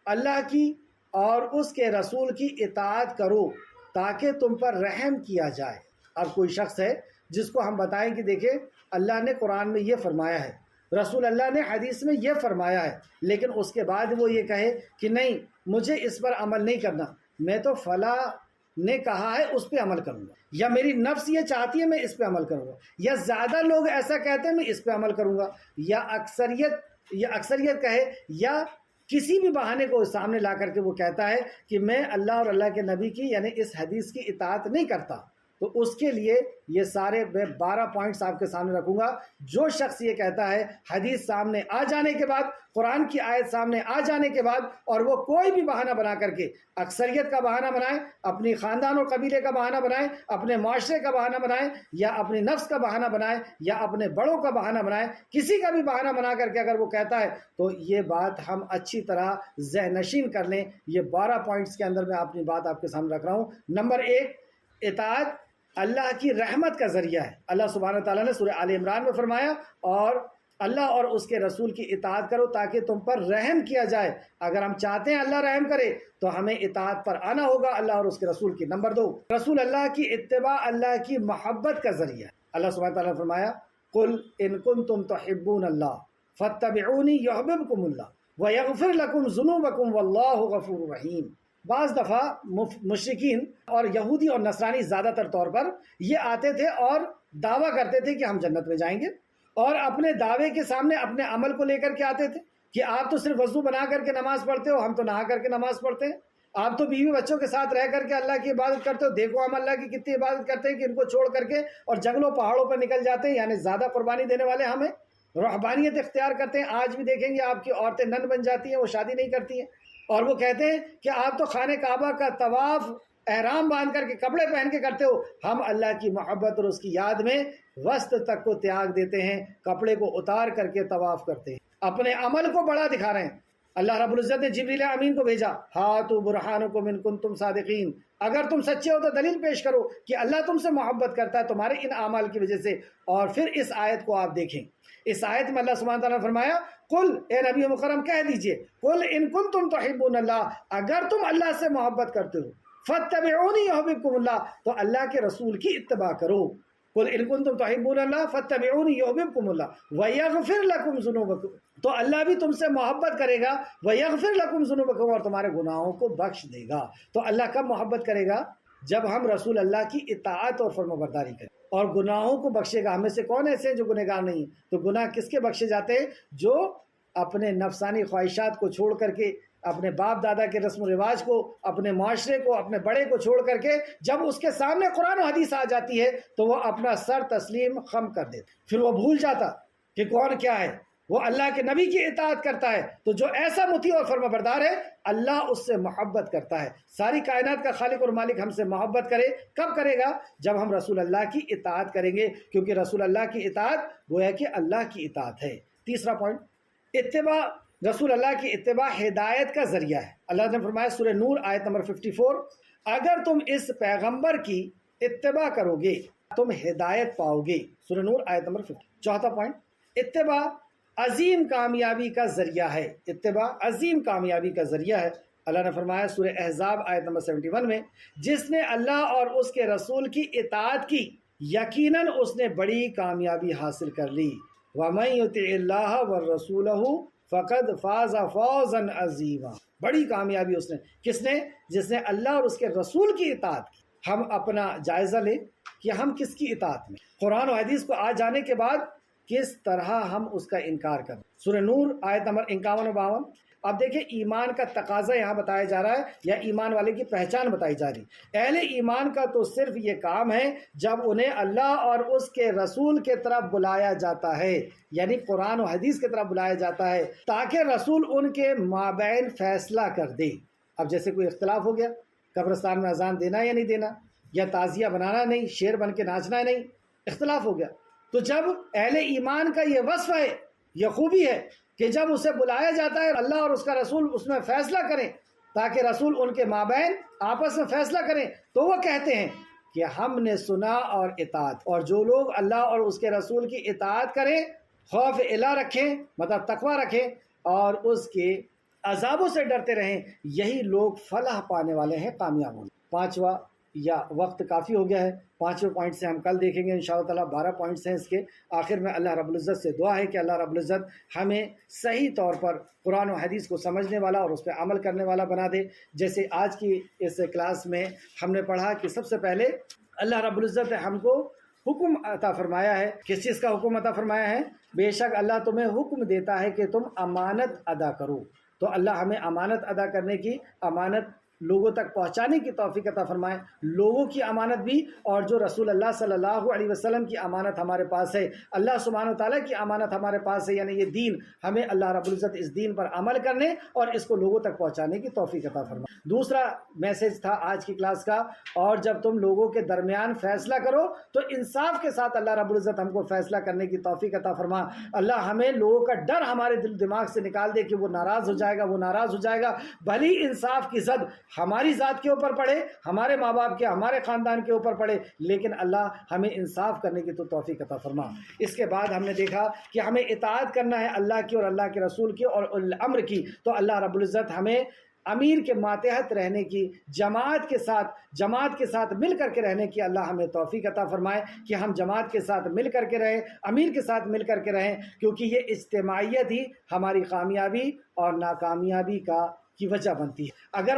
اللہ کی اور اس کے رسول کی اطاعت کرو تاکہ تم پر رحم کیا جائے۔ اب کوئی شخص ہے جس کو ہم بتائیں کہ دیکھیں اللہ نے قرآن میں یہ فرمایا ہے، رسول اللہ نے حدیث میں یہ فرمایا ہے، لیکن اس کے بعد وہ یہ کہے کہ نہیں مجھے اس پر عمل نہیں کرنا، میں تو فلاں نے کہا ہے اس پہ عمل کروں گا، یا میری نفس یہ چاہتی ہے میں اس پہ عمل کروں گا، یا زیادہ لوگ ایسا کہتے ہیں میں اس پہ عمل کروں گا، یا اکثریت کہے، یا کسی بھی بہانے کو سامنے لا کر کے وہ کہتا ہے کہ میں اللہ اور اللہ کے نبی کی یعنی اس حدیث کی اطاعت نہیں کرتا، تو اس کے لیے یہ سارے میں 12 پوائنٹس آپ کے سامنے رکھوں گا۔ جو شخص یہ کہتا ہے حدیث سامنے آ جانے کے بعد، قرآن کی آیت سامنے آ جانے کے بعد، اور وہ کوئی بھی بہانہ بنا کر کے اکثریت کا بہانہ بنائے، اپنی خاندان اور قبیلے کا بہانہ بنائے، اپنے معاشرے کا بہانہ بنائے، یا اپنی نفس کا بہانہ بنائے، یا اپنے بڑوں کا بہانہ بنائے، کسی کا بھی بہانہ بنا کر کے اگر وہ کہتا ہے تو یہ بات ہم اچھی طرح ذہن نشین کر لیں۔ یہ 12 پوائنٹس کے اندر میں اپنی بات آپ کے سامنے رکھ رہا ہوں۔ نمبر 1، اطاعت اللہ کی رحمت کا ذریعہ ہے۔ اللہ سبحانہ تعالیٰ نے سورہ آل عمران میں فرمایا اور اللہ اور اس کے رسول کی اطاعت کرو تاکہ تم پر رحم کیا جائے۔ اگر ہم چاہتے ہیں اللہ رحم کرے تو ہمیں اطاعت پر آنا ہوگا اللہ اور اس کے رسول کی۔ نمبر 2، رسول اللہ کی اتباع اللہ کی محبت کا ذریعہ ہے۔ اللہ سبحانہ تعالیٰ نے فرمایا قل ان کنتم تحبون اللہ فاتبعونی یحببکم اللہ ویغفر لکم ذنوبکم واللہ غفور رحیم۔ بعض دفعہ مشرکین اور یہودی اور نصرانی زیادہ تر طور پر یہ آتے تھے اور دعویٰ کرتے تھے کہ ہم جنت میں جائیں گے، اور اپنے دعوے کے سامنے اپنے عمل کو لے کر کے آتے تھے کہ آپ تو صرف وضو بنا کر کے نماز پڑھتے ہو، ہم تو نہا کر کے نماز پڑھتے ہیں، آپ تو بیوی بچوں کے ساتھ رہ کر کے اللہ کی عبادت کرتے ہو، دیکھو ہم اللہ کی کتنی عبادت کرتے ہیں کہ ان کو چھوڑ کر کے اور جنگلوں پہاڑوں پر نکل جاتے ہیں، یعنی زیادہ قربانی دینے والے ہمیں رہبانیت اختیار کرتے ہیں۔ آج بھی دیکھیں گے آپ کی عورتیں نن بن جاتی ہیں، وہ شادی نہیں کرتی ہیں، اور وہ کہتے ہیں کہ آپ تو خانہ کعبہ کا طواف احرام باندھ کر کے کپڑے پہن کے کرتے ہو، ہم اللہ کی محبت اور اس کی یاد میں وسط تک کو تیاگ دیتے ہیں، کپڑے کو اتار کر کے طواف کرتے ہیں، اپنے عمل کو بڑا دکھا رہے ہیں۔ اللہ رب العزت نے جبریل امین کو بھیجا، ہاتوا برہانکم ان کنتم صادقین، اگر تم سچے ہو تو دلیل پیش کرو کہ اللہ تم سے محبت کرتا ہے تمہارے ان اعمال کی وجہ سے۔ اور پھر اس آیت کو آپ دیکھیں، اس آیت میں اللہ سبحانہ تعالیٰ نے فرمایا قل، اے نبی مکرم کہہ دیجئے، قل ان کنتم تحبون اللہ، اگر تم اللہ سے محبت کرتے ہو، فاتبعونی یحببکم اللہ، تو اللہ کے رسول کی اتباع کرو۔ قل ان کنتم تحبون اللہ فاتبعونی یحببکم اللہ ویغفر لکم ذنوبکم، تو اللہ بھی تم سے محبت کرے گا، ویغفر لکم ذنوبکم، اور تمہارے گناہوں کو بخش دے گا۔ تو اللہ کب محبت کرے گا؟ جب ہم رسول اللہ کی اطاعت اور فرما برداری کریں، اور گناہوں کو بخشے گا۔ ہمیں سے کون ایسے ہیں جو گنہگار نہیں ہیں؟ تو گناہ کس کے بخشے جاتے ہیں؟ جو اپنے نفسانی خواہشات کو چھوڑ کر کے، اپنے باپ دادا کے رسم و رواج کو، اپنے معاشرے کو، اپنے بڑے کو چھوڑ کر کے جب اس کے سامنے قرآن و حدیث آ جاتی ہے تو وہ اپنا سر تسلیم خم کر دیتا، پھر وہ بھول جاتا کہ کون کیا ہے، وہ اللہ کے نبی کی اطاعت کرتا ہے۔ تو جو ایسا مطیع اور فرما بردار ہے اللہ اس سے محبت کرتا ہے۔ ساری کائنات کا خالق اور مالک ہم سے محبت کرے، کب کرے گا؟ جب ہم رسول اللہ کی اطاعت کریں گے، کیونکہ رسول اللہ کی اطاعت گویا کہ اللہ کی اطاعت ہے۔ تیسرا پوائنٹ، اتباع رسول اللہ کی اتباع ہدایت کا ذریعہ ہے۔ اللہ نے فرمایا سورہ نور آیت نمبر 54، اگر تم اس پیغمبر کی اتباع کرو گے تم ہدایت پاؤ گے۔ سورہ نور آیت نمبر 50۔ چوتھا پوائنٹ، اتباع عظیم کامیابی کا ذریعہ ہے۔ اتباع عظیم کامیابی کا ذریعہ ہے۔ اللہ نے فرمایا سورہ احزاب آیت نمبر 71 میں، جس نے اللہ اور اس کے رسول کی اطاعت کی یقیناً اس نے بڑی کامیابی حاصل کر لی۔ وَمَن يُطِعِ اللَّهَ وَرَسُولَهُ فَقَدْ فَازَ فَوْزًا عَظِيمًا، بڑی کامیابی اس نے، کس نے؟ جس نے اللہ اور اس کے رسول کی اطاعت کی ہم اپنا جائزہ لیں کہ ہم کس کی اطاعت میں، قرآن و حدیث کو آ جانے کے بعد کس طرح ہم اس کا انکار کریں۔ سورہ نور آیت نمبر 51 و 52۔ اب دیکھیں ایمان کا تقاضا یہاں بتایا جا رہا ہے یا ایمان والے کی پہچان بتائی جا رہی ہے۔ اہل ایمان کا تو صرف یہ کام ہے جب انہیں اللہ اور اس کے رسول کے طرف بلایا جاتا ہے، یعنی قرآن و حدیث کی طرف بلایا جاتا ہے، تاکہ رسول ان کے مابین فیصلہ کر دے۔ اب جیسے کوئی اختلاف ہو گیا، قبرستان میں اذان دینا یا نہیں دینا، یا تعزیہ بنانا نہیں، شعر بن کے ناچنا ہے نہیں، اختلاف ہو گیا، تو جب اہل ایمان کا یہ وصف ہے، یہ خوبی ہے کہ جب اسے بلایا جاتا ہے اللہ اور اس کا رسول اس میں فیصلہ کریں تاکہ رسول ان کے مابین آپس میں فیصلہ کریں، تو وہ کہتے ہیں کہ ہم نے سنا اور اطاعت۔ اور جو لوگ اللہ اور اس کے رسول کی اطاعت کریں، خوف الہ رکھیں، مطلب تقوی رکھیں اور اس کے عذابوں سے ڈرتے رہیں، یہی لوگ فلاح پانے والے ہیں، کامیاب ہوں۔ پانچواں، یا وقت کافی ہو گیا ہے، 5ویں پوائنٹ سے ہم کل دیکھیں گے انشاءاللہ تعالیٰ۔ 12 پوائنٹس ہیں اس کے۔ آخر میں اللہ رب العزت سے دعا ہے کہ اللہ رب العزت ہمیں صحیح طور پر قرآن و حدیث کو سمجھنے والا اور اس پہ عمل کرنے والا بنا دے۔ جیسے آج کی اس کلاس میں ہم نے پڑھا کہ سب سے پہلے اللہ رب العزت نے ہم کو حکم عطا فرمایا ہے۔ کس چیز کا حکم عطا فرمایا ہے؟ بے شک اللہ تمہیں حکم دیتا ہے کہ تم امانت ادا کرو۔ تو اللہ ہمیں امانت ادا کرنے کی، امانت لوگوں تک پہنچانے کی توفیق عطا فرمائے، لوگوں کی امانت بھی اور جو رسول اللہ صلی اللہ علیہ وسلم کی امانت ہمارے پاس ہے، اللہ سبحانہ و تعالیٰ کی امانت ہمارے پاس ہے، یعنی یہ دین، ہمیں اللہ رب العزت اس دین پر عمل کرنے اور اس کو لوگوں تک پہنچانے کی توفیق عطا فرمائے۔ دوسرا میسج تھا آج کی کلاس کا، اور جب تم لوگوں کے درمیان فیصلہ کرو تو انصاف کے ساتھ اللہ رب العزت ہم کو فیصلہ کرنے کی توفیق عطا فرما۔ اللہ ہمیں لوگوں کا ڈر ہمارے دل دماغ سے نکال دے کہ وہ ناراض ہو جائے گا، وہ ناراض ہو جائے گا، بھلی انصاف کی زد ہماری ذات کے اوپر پڑے، ہمارے ماں باپ کے، ہمارے خاندان کے اوپر پڑے، لیکن اللہ ہمیں انصاف کرنے کی تو توفیق عطا فرما۔ اس کے بعد ہم نے دیکھا کہ ہمیں اطاعت کرنا ہے اللہ کی اور اللہ کے رسول کی اور الامر کی، تو اللہ رب العزت ہمیں امیر کے ماتحت رہنے کی، جماعت کے ساتھ مل کر کے رہنے کی اللہ ہمیں توفیق عطا فرمائے کہ ہم جماعت کے ساتھ مل کر کے رہیں، امیر کے ساتھ مل کر کے رہیں، کیونکہ یہ اجتماعیت ہی ہماری کامیابی اور ناکامیابی کی وجہ بنتی ہے۔ اگر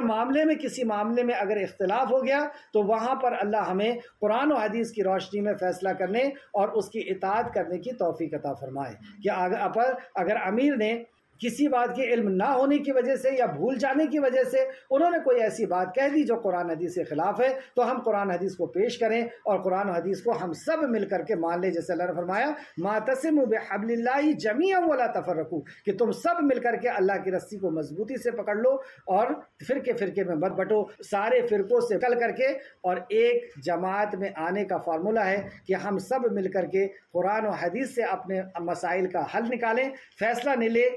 کسی معاملے میں اگر اختلاف ہو گیا تو وہاں پر اللہ ہمیں قرآن و حدیث کی روشنی میں فیصلہ کرنے اور اس کی اطاعت کرنے کی توفیق عطا فرمائے کہ اگر امیر نے کسی بات کے علم نہ ہونے کی وجہ سے یا بھول جانے کی وجہ سے انہوں نے کوئی ایسی بات کہہ دی جو قرآن حدیث کے خلاف ہے، تو ہم قرآن حدیث کو پیش کریں اور قرآن و حدیث کو ہم سب مل کر کے مان لیں، جیسے اللہ نے فرمایا مَعْتَصِمُوا بِحَبْلِ اللَّهِ جَمِيعًا وَلَا تَفَرَّقُوا، کہ تم سب مل کر کے اللہ کی رسی کو مضبوطی سے پکڑ لو اور فرقے میں مت بٹو، سارے فرقوں سے نکل کر کے اور ایک جماعت میں آنے کا فارمولہ ہے کہ ہم سب مل کر کے قرآن و حدیث سے اپنے مسائل کا حل نکالیں، فیصلہ نہ لیں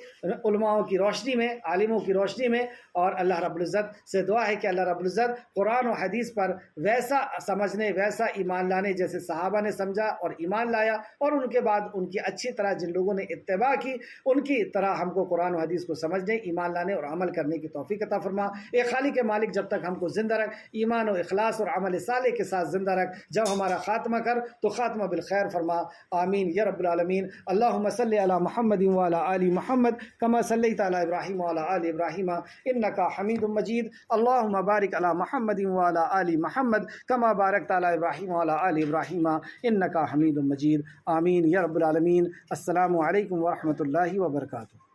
علماء کی روشنی میں، عالموں کی روشنی میں۔ اور اللہ رب العزت سے دعا ہے کہ اللہ رب العزت قرآن و حدیث پر ویسا سمجھنے، ویسا ایمان لانے جیسے صحابہ نے سمجھا اور ایمان لایا، اور ان کے بعد ان کی اچھی طرح جن لوگوں نے اتباع کی ان کی طرح ہم کو قرآن و حدیث کو سمجھنے، ایمان لانے اور عمل کرنے کی توفیق عطا فرما۔ اے خالق مالک، جب تک ہم کو زندہ رکھ، ایمان و اخلاص اور عمل صالح کے ساتھ زندہ رکھ، جب ہمارا خاتمہ کر تو خاتمہ بالخیر فرما، آمین یا رب العالمین۔ اللہم صلی علی محمد وعلی آل محمد کما صلیت علی ابراہیم وعلی آل ابراہیم انک حمید مجید۔ اللہم بارک علی محمد وعلی آل محمد کما بارکت علی ابراہیم وعلی آل ابراہیم انک حمید مجید، آمین یا رب العالمین۔ السلام علیکم ورحمۃ اللہ وبرکاتہ۔